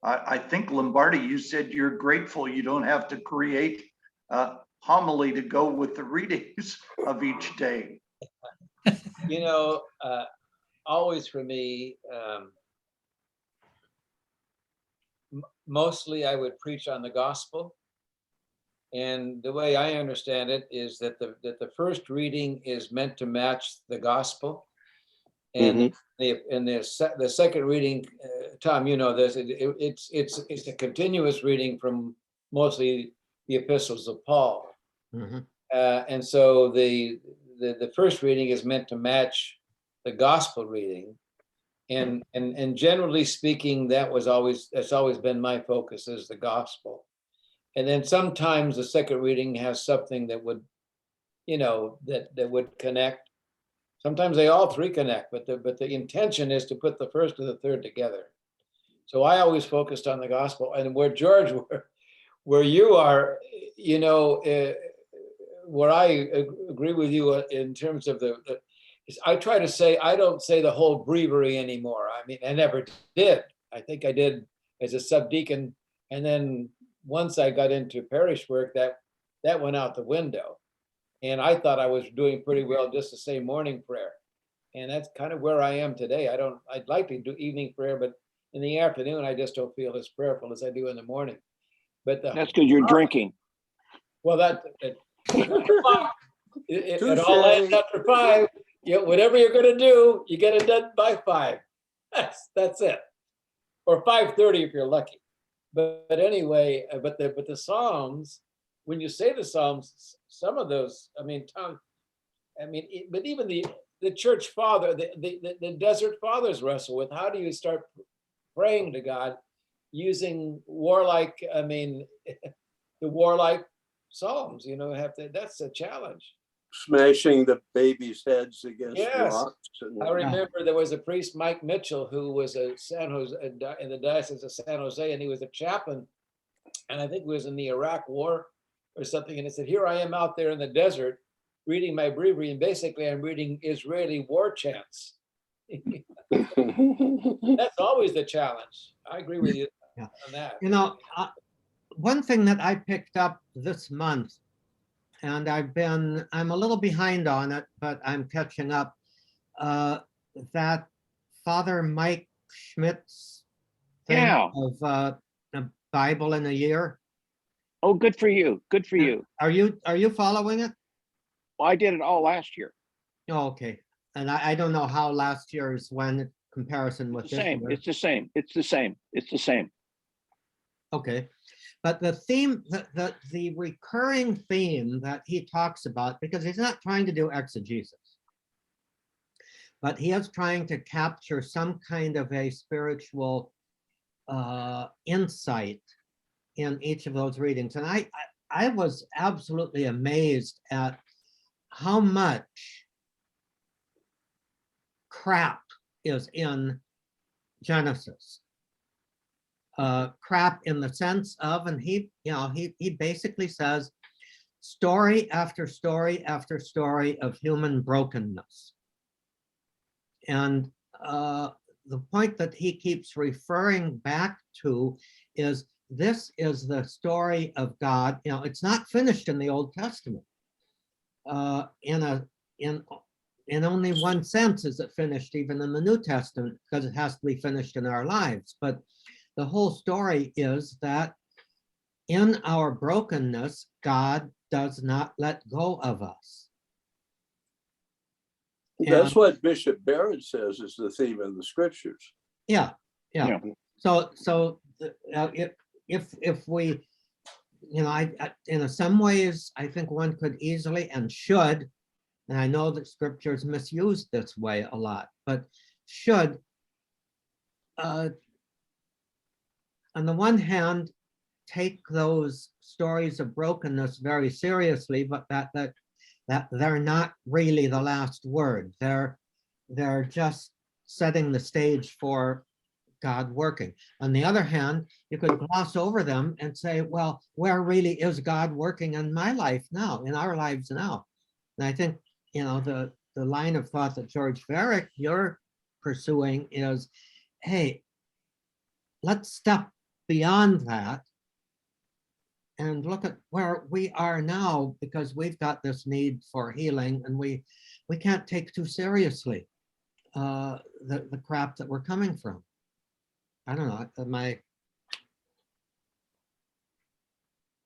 I think Lombardi, you said you're grateful you don't have to create a homily to go with the readings of each day. Always for me, mostly I would preach on the gospel. And the way I understand it is that the first reading is meant to match the gospel. And the second reading, Tom, you know this, it's a continuous reading from mostly the epistles of Paul. Mhm. And so the first reading is meant to match the gospel reading. And generally speaking, that's always been my focus, is the gospel. And then sometimes the second reading has something that would, that would connect. Sometimes they all three connect, but the intention is to put the first and the third together. So I always focused on the gospel. And where George, where you are, where I agree with you in terms of I try to say, I don't say the whole breviary anymore. I mean, I never did. I think I did as a subdeacon. And then once I got into parish work, that went out the window. And I thought I was doing pretty well just to say morning prayer. And that's kind of where I am today. I'd like to do evening prayer, but in the afternoon, I just don't feel as prayerful as I do in the morning. But That's because you're drinking. Well, it all ends after 5. Whatever you're going to do, you get it done by 5. That's it. Or 5:30 if you're lucky. But anyway, but the Psalms, when you say the Psalms, some of those, I mean, Tom, but even the church father, the desert fathers wrestle with, how do you start praying to God using warlike, the warlike Psalms, that's a challenge. Smashing the babies' heads against Yes. rocks. I remember there was a priest, Mike Mitchell, who was in the Diocese of San Jose, and he was a chaplain, and I think he was in the Iraq War or something. And he said, here I am out there in the desert reading my breviary, and basically I'm reading Israeli war chants. That's always the challenge. I agree with you on that. One thing that I picked up this month, and I'm a little behind on it, but I'm catching up, that Father Mike Schmidt's thing of a Bible in a year. Oh, good for you. Good for you. Are you following it? Well, I did it all last year. Oh, okay. And I don't know how last year's went in comparison with It's the this same. year. It's the same. It's the same. It's the same. Okay. But the theme, the recurring theme that he talks about, because he's not trying to do exegesis, but he is trying to capture some kind of a spiritual insight in each of those readings. And I was absolutely amazed at how much crap is in Genesis. Crap in the sense of, and he basically says story after story after story of human brokenness. And the point that he keeps referring back to is, this is the story of God. It's not finished in the Old Testament. In only one sense is it finished even in the New Testament, because it has to be finished in our lives. But the whole story is that in our brokenness, God does not let go of us. That's what Bishop Barrett says is the theme of the scriptures. Yeah. So if we, in some ways, I think one could easily and should, and I know that scripture is misused this way a lot, but should, on the one hand, take those stories of brokenness very seriously, but that they're not really the last word. They're just setting the stage for God working. On the other hand, you could gloss over them and say, well, where really is God working in my life now, in our lives now? And I think, the line of thought that George Ferrick, you're pursuing is, hey, let's step beyond that and look at where we are now, because we've got this need for healing, and we can't take too seriously the crap that we're coming from. I don't know.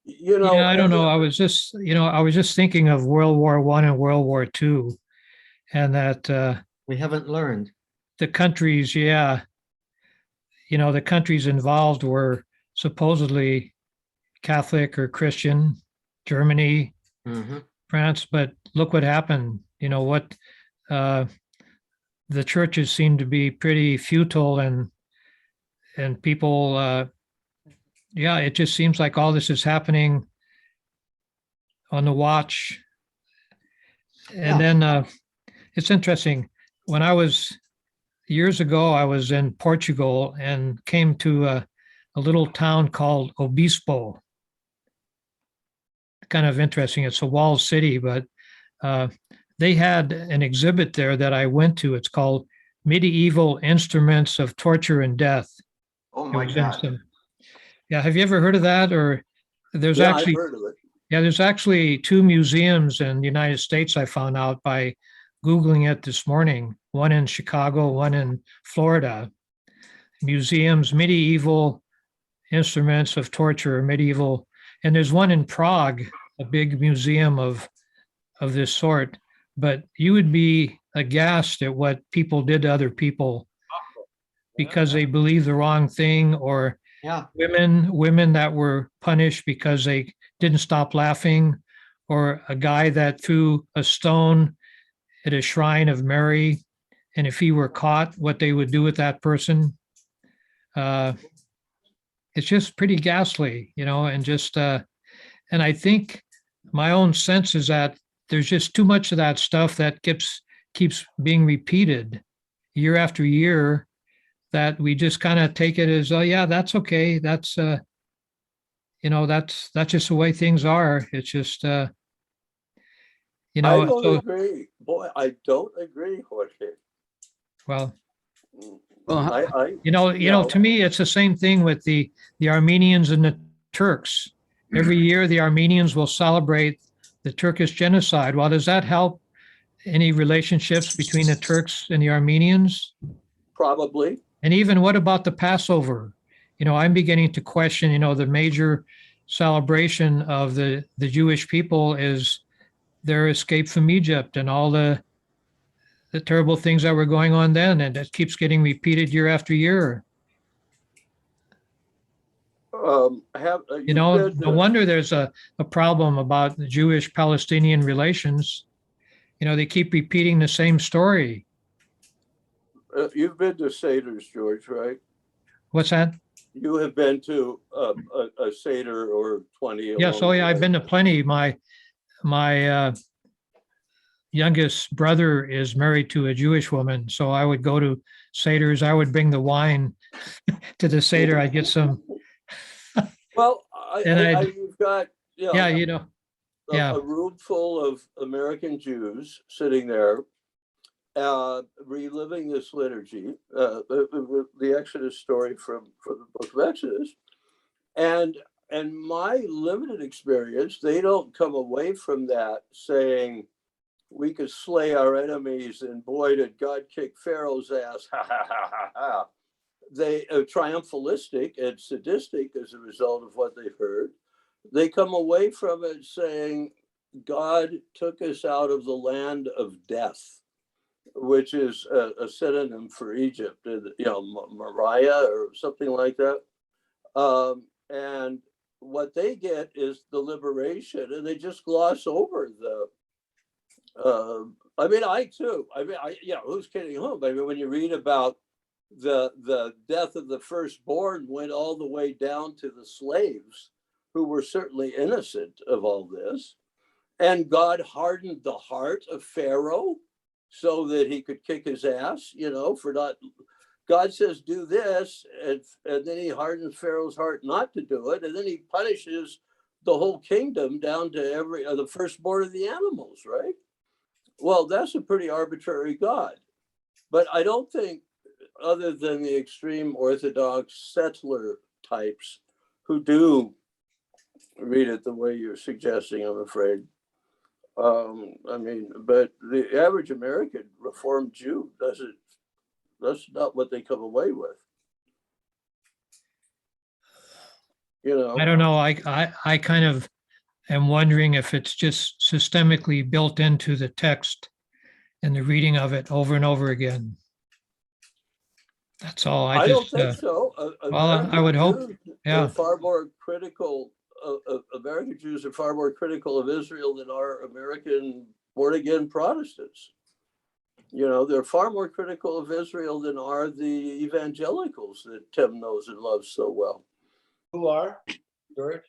You know, Yeah, I don't know. I was just, I was just thinking of World War I and World War II, and that We haven't learned. the countries, yeah, the countries involved were supposedly Catholic or Christian, Germany, Mhm. France, but look what happened. What uh, the churches seem to be pretty futile, and people, yeah, it just seems like all this is happening on the watch. And Yeah. then it's interesting. When I was years ago, I was in Portugal and came to a little town called Obispo. Kind of interesting. It's a walled city, but uh, they had an exhibit there that I went to. It's called Medieval Instruments of Torture and Death. Oh, It my was in God. some, yeah. Have you ever heard of that? Or there's yeah, I've actually, heard of it. yeah, there's actually 2 museums in the United States I found out by Googling it this morning, one in Chicago, one in Florida. Museums, medieval instruments of torture, medieval, and there's one in Prague, a big museum of this sort. But you would be aghast at what people did to other people because they believed the wrong thing, or Yeah. women that were punished because they didn't stop laughing, or a guy that threw a stone at a shrine of Mary, and if he were caught, what they would do with that person. It's just pretty ghastly, and just and I think my own sense is that there's just too much of that stuff that keeps being repeated year after year, that we just kind of take it as, oh yeah, that's okay. That's that's just the way things are. It's just I don't so agree. Boy, I don't agree, Jorge. well, Well, to me, it's the same thing with the Armenians and the Turks. Every year, the Armenians will celebrate the Turkish genocide. Well, does that help any relationships between the Turks and the Armenians? Probably. And even what about the Passover? I'm beginning to question, the major celebration of the Jewish people is their escape from Egypt and all the terrible things that were going on then, and it keeps getting repeated year after year. No wonder there's a problem about the Jewish-Palestinian relations. They keep repeating the same story. You've been to Seder's, George, right? What's that? You have been to a Seder or 20. Yes. Oh, yeah. I've been to plenty. My youngest brother is married to a Jewish woman, so I would go to Seder's. I would bring the wine to the Seder. I'd get some. Well, you've got yeah, a room full of American Jews sitting there, reliving this liturgy, the Exodus story from the book of Exodus, and my limited experience, they don't come away from that saying we could slay our enemies and boy did God kick Pharaoh's ass, ha ha ha ha ha. They are triumphalistic and sadistic as a result of what they've heard. They come away from it saying God took us out of the land of death, which is a synonym for Egypt, Moriah or something like that. And what they get is the liberation, and they just gloss over the. I too. Who's kidding whom? When you read about the death of the firstborn, went all the way down to the slaves, who were certainly innocent of all this, and God hardened the heart of Pharaoh so that he could kick his ass, for not. God says, do this, and then he hardens Pharaoh's heart not to do it, and then he punishes the whole kingdom down to the firstborn of the animals, right? Well, that's a pretty arbitrary God. But I don't think, other than the extreme Orthodox settler types who do read it the way you're suggesting, I'm afraid. But the average American Reformed Jew doesn't. That's not what they come away with. you know. I don't know. I kind of am wondering if it's just systemically built into the text and the reading of it over and over again. That's all. I don't think so. well, I would hope, Jews yeah. are far more critical. American Jews are far more critical of Israel than are American born again Protestants. You know, they're far more critical of Israel than are the evangelicals that Tim knows and loves so well. Who are, George?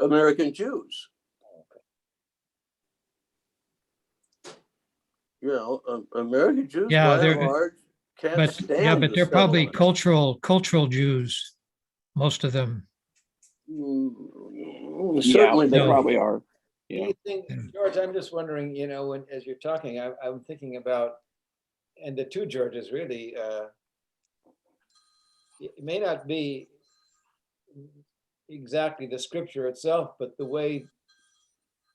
American Jews. You know, American Jews, Yeah, by they're- and large, can't But stand. yeah, but the they're probably settlement. cultural Jews, most of them. Certainly, Yeah, they no. probably are. Do Yeah. you think, George, I'm just wondering, you know, when, as you're talking, I'm thinking about, and the two Georges really, it may not be exactly the scripture itself, but the way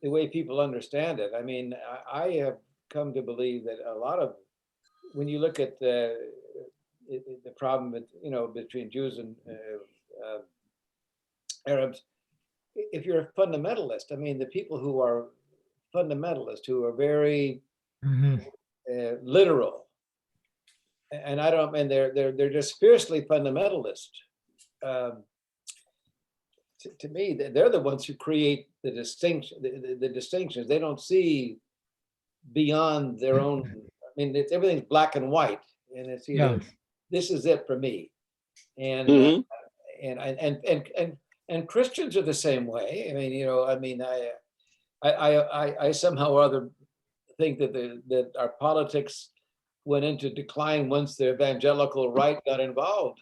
people understand it. I mean, I have come to believe that a lot of, when you look at the problem with, you know, between Jews and Arabs, if you're a fundamentalist, I mean, the people who are fundamentalists, who are very Mhm. literal, and I don't, and they're just fiercely fundamentalist. To me, they're the ones who create the distinction, the distinctions. They don't see beyond their own. I mean, everything's black and white, and it's either this is it for me, and and Christians are the same way. I mean, you know, I mean, I somehow or other think that our politics went into decline once the evangelical right got involved.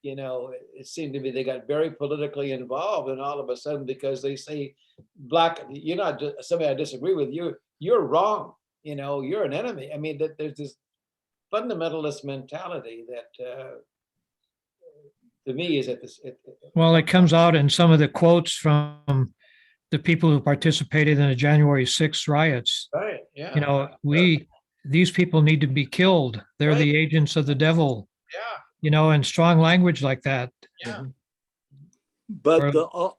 You know, it seemed to me they got very politically involved, and all of a sudden, because they say black, you're not just somebody I disagree with, you're wrong. You know, you're an enemy. I mean, that there's this fundamentalist mentality that to me is at this. Well, it comes out in some of the quotes from the people who participated in the January 6th riots. Right. Yeah. You know, these people need to be killed. They're Right. the agents of the devil. Yeah. You know, and strong language like that. Yeah. But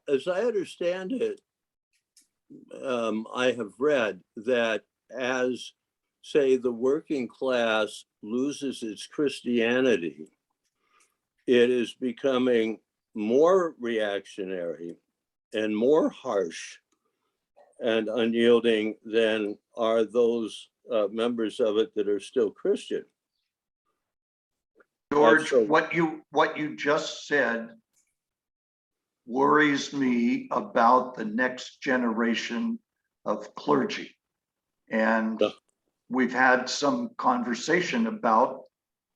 as I understand it, I have read that as, say, the working class loses its Christianity, it is becoming more reactionary and more harsh and unyielding than are those members of it that are still Christian. George, what you just said worries me about the next generation of clergy. And we've had some conversation about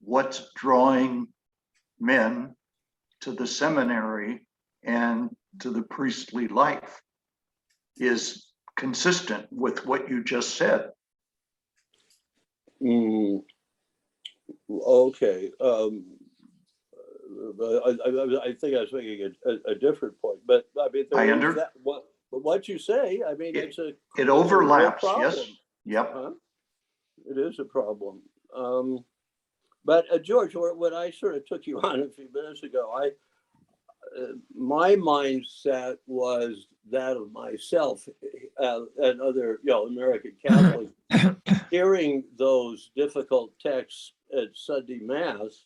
what's drawing men to the seminary and to the priestly life is consistent with what you just said. Okay. I think I was making a different point, but I mean, what you say, I mean, it overlaps. It's a real Yes. problem. Yep. It is a problem. But George, when I sort of took you on a few minutes ago, my mindset was that of myself and other, American Catholics hearing those difficult texts at Sunday Mass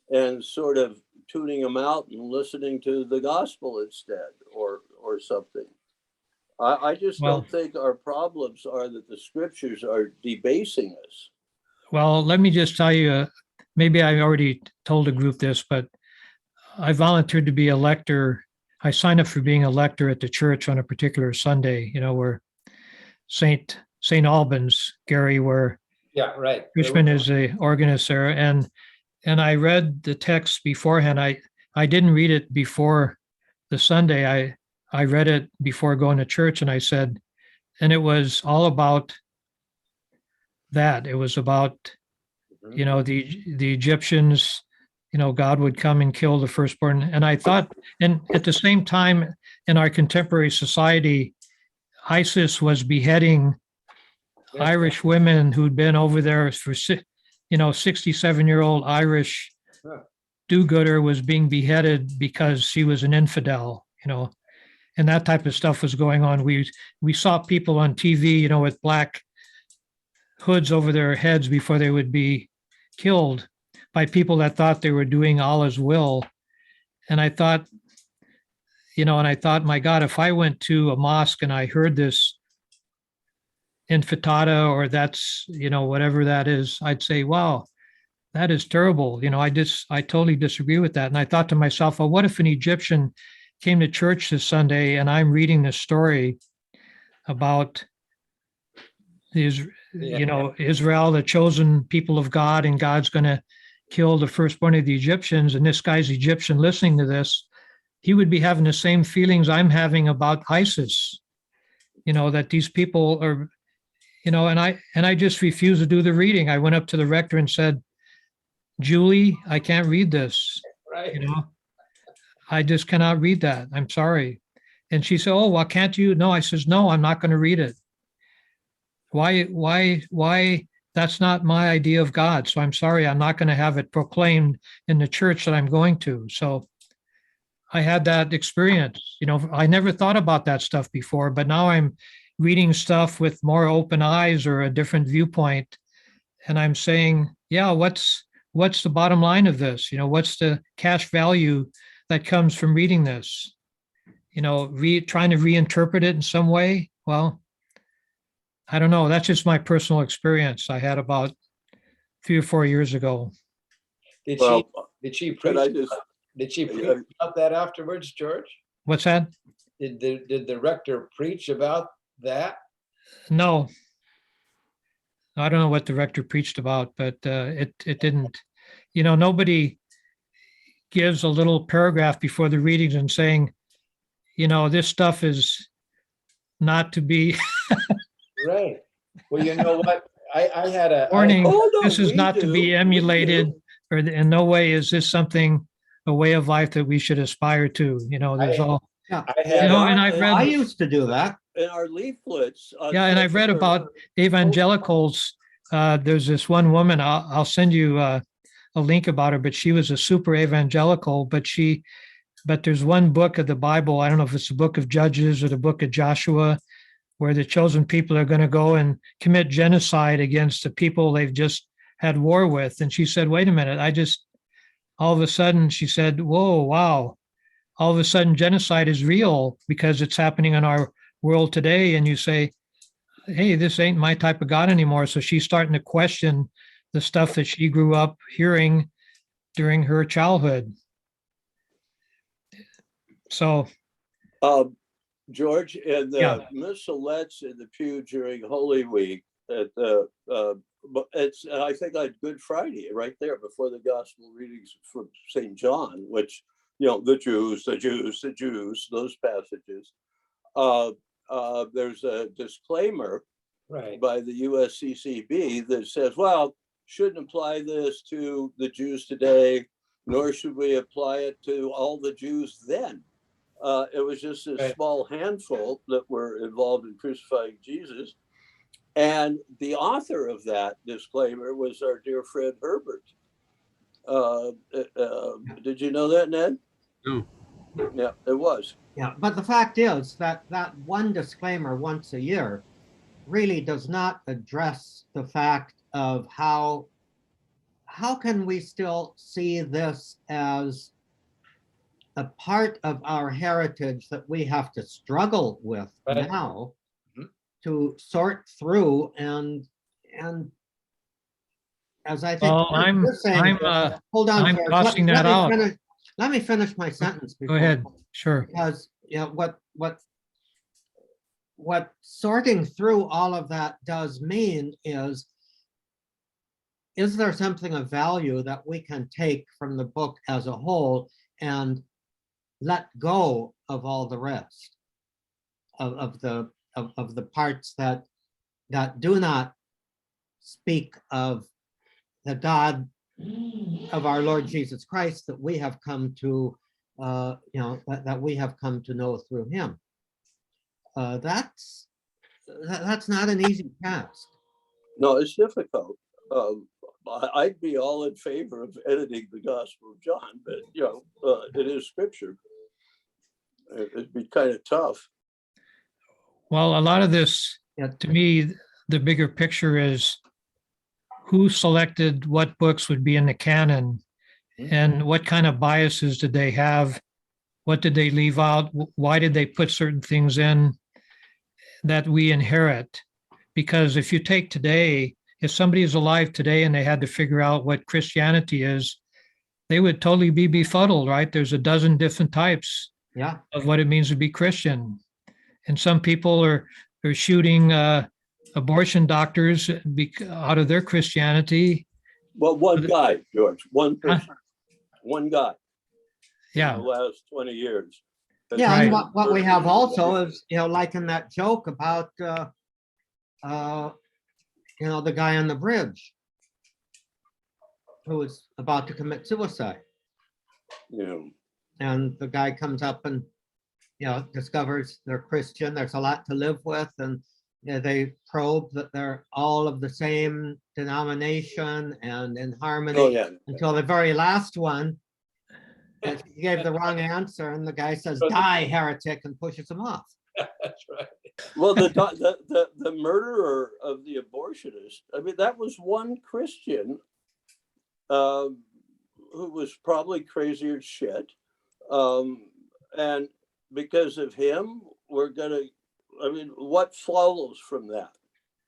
and sort of tuning them out and listening to the gospel instead, or something. I just don't think our problems are that the scriptures are debasing us. Well, let me just tell you, maybe I already told the group this, but I volunteered to be a lector. I signed up for being a lector at the church on a particular Sunday, you know, where St. Albans, Gary, where Cushman is the organist there. And I read the text beforehand. I didn't read it before the Sunday. I read it before going to church, and I said, and it was all about that. It was about, you know, the Egyptians, you know, God would come and kill the firstborn. And I thought, and at the same time, in our contemporary society, ISIS was beheading Irish women who'd been over there for, 67-year-old Irish do-gooder was being beheaded because she was an infidel, and that type of stuff was going on. We saw people on TV, with black hoods over their heads before they would be killed by people that thought they were doing Allah's will. And I thought, my God, if I went to a mosque and I heard this intifada, or that's, whatever that is, I'd say, wow, that is terrible. I totally disagree with that. And I thought to myself, well, what if an Egyptian came to church this Sunday and I'm reading this story about Israel, the chosen people of God, and God's going to kill the firstborn of the Egyptians, and this guy's Egyptian listening to this, he would be having the same feelings I'm having about ISIS, that these people are, and I just refused to do the reading. I went up to the rector and said, Julie, I can't read this. Right. I just cannot read that. I'm sorry. And she said, oh, well, can't you? No, I says, no, I'm not going to read it. Why? That's not my idea of God. So I'm sorry, I'm not going to have it proclaimed in the church that I'm going to. So I had that experience. I never thought about that stuff before, but now I'm reading stuff with more open eyes or a different viewpoint. And I'm saying, yeah, what's the bottom line of this? What's the cash value that comes from reading this? Trying to reinterpret it in some way. Well, I don't know. That's just my personal experience I had about 3 or 4 years ago. Did Well, she Could preach? I just, Did she preach about that afterwards, George? What's that? Did the rector preach about that? No. I don't know what the rector preached about, but it didn't. Nobody gives a little paragraph before the readings and saying, this stuff is not to be Right. Well, you know what? I had a warning. Oh, no, This is we not to do. be We emulated, do. or in no way is this a way of life that we should aspire to. There's all. I You had know, and I've I read, used to do that. in our leaflets. on yeah, and I've read secular- about evangelicals. There's this one woman, I'll send you a link about her, but she was a super evangelical, but there's one book of the Bible, I don't know if it's the book of Judges or the book of Joshua, where the chosen people are going to go and commit genocide against the people they've just had war with. And she said, wait a minute, all of a sudden, she said, whoa, wow. All of a sudden, genocide is real because it's happening in our world today. And you say, hey, this ain't my type of God anymore. So she's starting to question the stuff that she grew up hearing during her childhood. So, George, in the Yeah. missalettes in the pew during Holy Week, it's I think on Good Friday, right there before the gospel readings from St. John, which the Jews, those passages. There's a disclaimer right. by the USCCB that says, well, shouldn't apply this to the Jews today, nor should we apply it to all the Jews then. It was just a Right. small handful that were involved in crucifying Jesus. And the author of that disclaimer was our dear friend Herbert. Did you know that, Ned? No. Yeah, it was. Yeah, but the fact is that one disclaimer once a year really does not address the fact of how can we still see this as a part of our heritage that we have to struggle with Right. now Mhm. to sort through and as I think well, you're saying, hold on, I'm George, tossing that out. Let me finish my sentence. Go ahead. before- Sure. Because what sorting through all of that does mean is there something of value that we can take from the book as a whole and let go of all the rest of the parts that do not speak of the God of our Lord Jesus Christ that we have come to that we have come to know through him. That's not an easy task. No, it's difficult. I'd be all in favor of editing the Gospel of John, but it is scripture. It'd be kind of tough. Well, a lot of this, Yeah. to me, the bigger picture is who selected what books would be in the canon and what kind of biases did they have? What did they leave out? Why did they put certain things in that we inherit? Because if you take today, if somebody is alive today and they had to figure out what Christianity is, they would totally be befuddled, right? There's a dozen different types Yeah, of what it means to be Christian. And some people are shooting abortion doctors out of their Christianity. Well, one guy, George, one Huh? person, one guy. Yeah. In the last 20 years. That's yeah, and Right. what we have also is, like in that joke about, the guy on the bridge who was about to commit suicide. Yeah. And the guy comes up and, discovers they're Christian, there's a lot to live with, and they probe that they're all of the same denomination and in harmony. Oh, yeah. Until the very last one, that he gave the wrong answer, and the guy says, "Die, heretic," and pushes him off. That's right. Well, the murderer of the abortionist, I mean, that was one Christian who was probably crazy as shit. And because of him, what follows from that?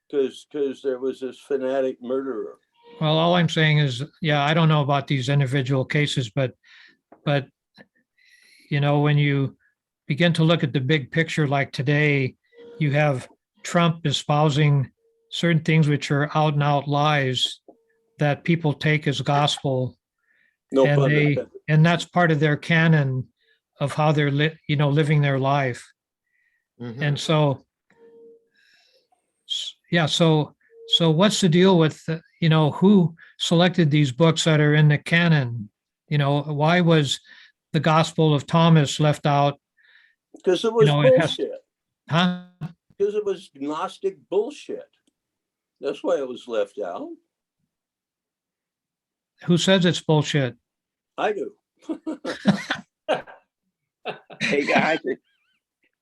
Because there was this fanatic murderer. Well, all I'm saying is, I don't know about these individual cases, but when you begin to look at the big picture, like today, you have Trump espousing certain things which are out and out lies that people take as gospel. No and pun intended. and that's part of their canon of how they're living their life. Mhm. And so what's the deal with, who selected these books that are in the canon? Why was the Gospel of Thomas left out? Because it was it has- bullshit. Huh? Because it was Gnostic bullshit. That's why it was left out. Who says it's bullshit? I do. Hey, guys,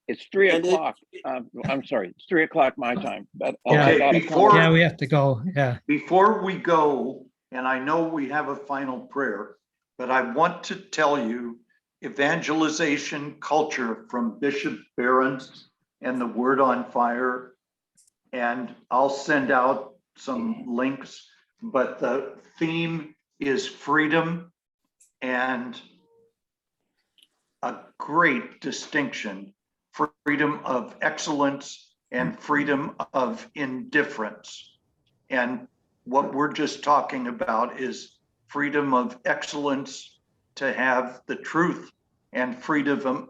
it's 3 And it- o'clock. I'm sorry, it's 3 o'clock my time, but. Yeah. I got a Before- call. Yeah, we have to go. Yeah. Before we go, and I know we have a final prayer, but I want to tell you evangelization culture from Bishop Barron's and the Word on Fire. And I'll send out some links, but the theme is freedom and a great distinction, freedom of excellence and freedom of indifference. And what we're just talking about is freedom of excellence to have the truth and freedom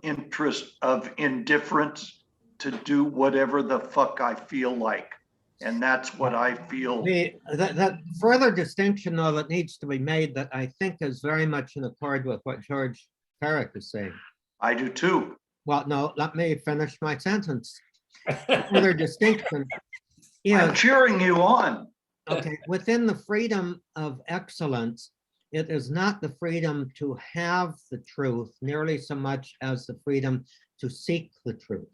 of indifference to do whatever the fuck I feel like. And that's what I feel. That further distinction, though, that needs to be made, that I think is very much in accord with what George Ferrick is saying. I do too. Well, no, let me finish my sentence. Further distinction I'm is, cheering you on. okay, within the freedom of excellence, it is not the freedom to have the truth nearly so much as the freedom to seek the truth.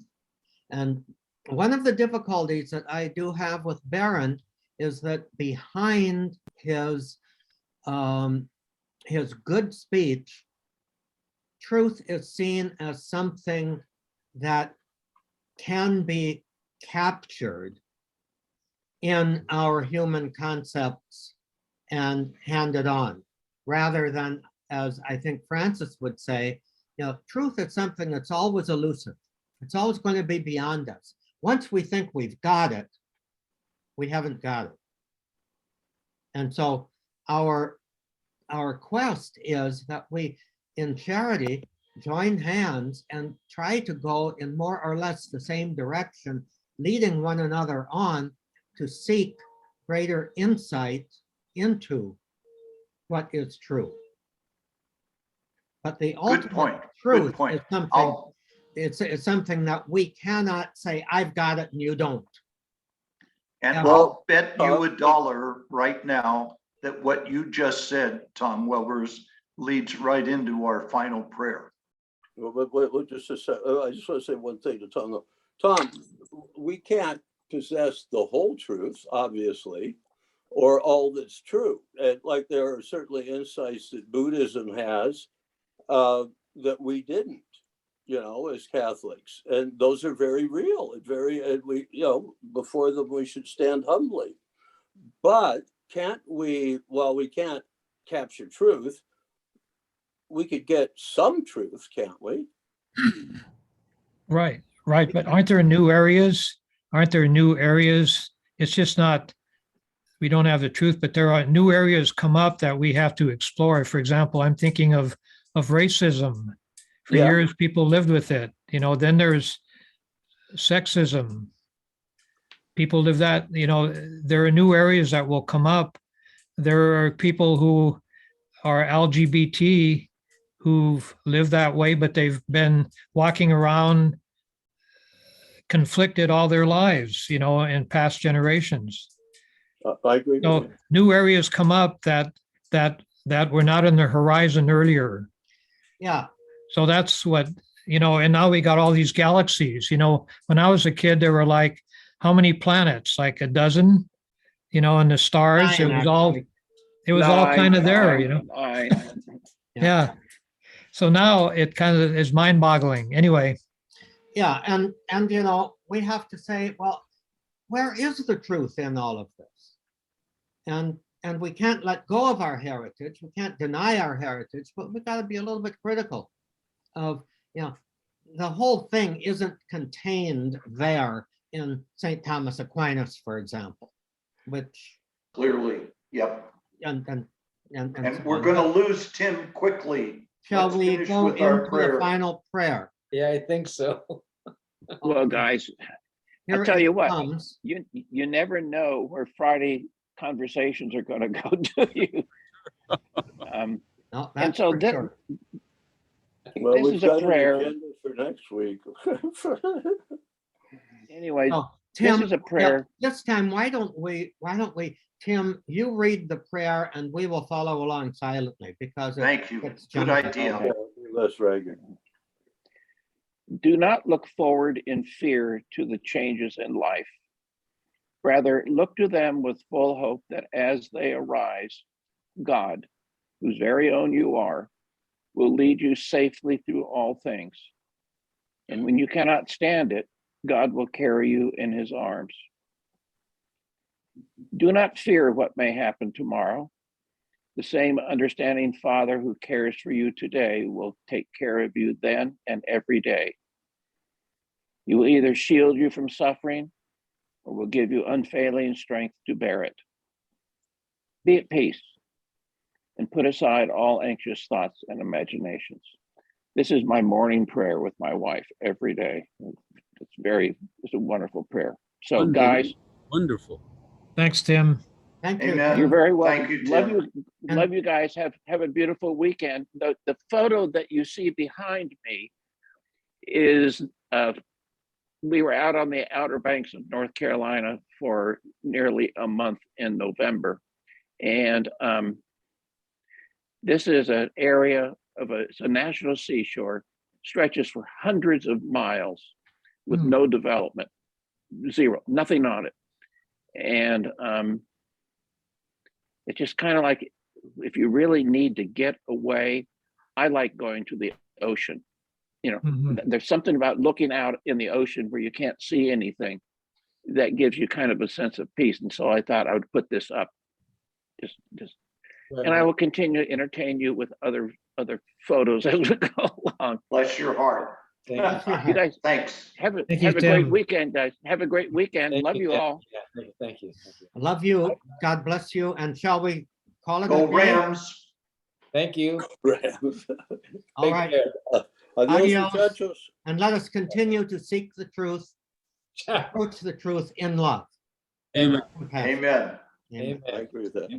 And one of the difficulties that I do have with Barron is that behind his good speech, truth is seen as something that can be captured in our human concepts and handed on, rather than, as I think Francis would say, truth is something that's always elusive. It's always going to be beyond us. Once we think we've got it, we haven't got it. And so our quest is that we, in charity, join hands and try to go in more or less the same direction, leading one another on to seek greater insight into what is true. But the Good point. ultimate Good truth point. is something, I'll- it's something that we cannot say, I've got it and you don't. And Yeah. I'll bet you $1 right now that what you just said, Tom Welbers, leads right into our final prayer. Well, but just a sec, I just want to say one thing to Tom. though. Tom, we can't possess the whole truth, obviously, or all that's true. And like there are certainly insights that Buddhism has that we didn't, as Catholics, and those are very real and we, before them we should stand humbly. But can't we? Well, we can't capture truth. We could get some truth, can't we? Right, right. But aren't there new areas? Aren't there new areas? It's just not, we don't have the truth, but there are new areas come up that we have to explore. For example, I'm thinking of racism. For Yeah. years, people lived with it. Then there's sexism. People live that, there are new areas that will come up. There are people who are LGBT who've lived that way, but they've been walking around conflicted all their lives, in past generations. I agree with So you. new areas come up that were not in the horizon earlier. Yeah, So that's what, and now we got all these galaxies. When I was a kid, there were like, how many planets? Like a dozen, and the stars, it was all kind of there, Yeah. So now it kind of is mind boggling. Anyway, yeah, and we have to say, well, where is the truth in all of this? And we can't let go of our heritage. We can't deny our heritage, but we've got to be a little bit critical of, the whole thing isn't contained there in St. Thomas Aquinas, for example, which, Clearly, yep. and And we're going to lose Tim quickly. shall Let's we finish go with our into the prayer. final prayer? Yeah, I think so. Well, guys, Here I'll tell it you what, comes. you never know where Friday conversations are going to go, do you? No, And that's so for sure. Well, this we've is a got an prayer. agenda for next week. Anyways, So, this Tim, is a prayer. this time, why don't we, Tim, you read the prayer and we will follow along silently because Thank you. it's Good jumping. idea. Okay. Less regular. Do not look forward in fear to the changes in life. Rather, look to them with full hope that as they arise, God, whose very own you are, will lead you safely through all things. And when you cannot stand it, God will carry you in his arms. Do not fear what may happen tomorrow. The same understanding Father who cares for you today will take care of you then and every day. He will either shield you from suffering or will give you unfailing strength to bear it. Be at peace and put aside all anxious thoughts and imaginations. This is my morning prayer with my wife every day. It's a wonderful prayer. So Wonderful. guys, Wonderful. thanks, Tim. Thank you. Amen. you're very welcome. Thank you, Love Tim. you. Love you guys. Have a beautiful weekend. The photo that you see behind me is we were out on the Outer Banks of North Carolina for nearly a month in November. And this is an area it's a national seashore, stretches for hundreds of miles with no development, zero, nothing on it. And it's just kind of like, if you really need to get away, I like going to the ocean. There's something about looking out in the ocean where you can't see anything that gives you kind of a sense of peace. And so I thought I would put this up just and I will continue to entertain you with other photos as we go along. Bless your heart. Thank you. You guys Thanks. have a Thank you, great Tim. weekend, guys. Have a great weekend. Thank Love you Tim. all. Yeah, thank you. Love you. God bless you. And shall we call it Go a day? Rams. Thank you. All Take right. care. Adios, Adios. muchachos. And let us continue to seek the truth, approach the truth in love. Amen. Okay. Amen. Amen. I agree with that.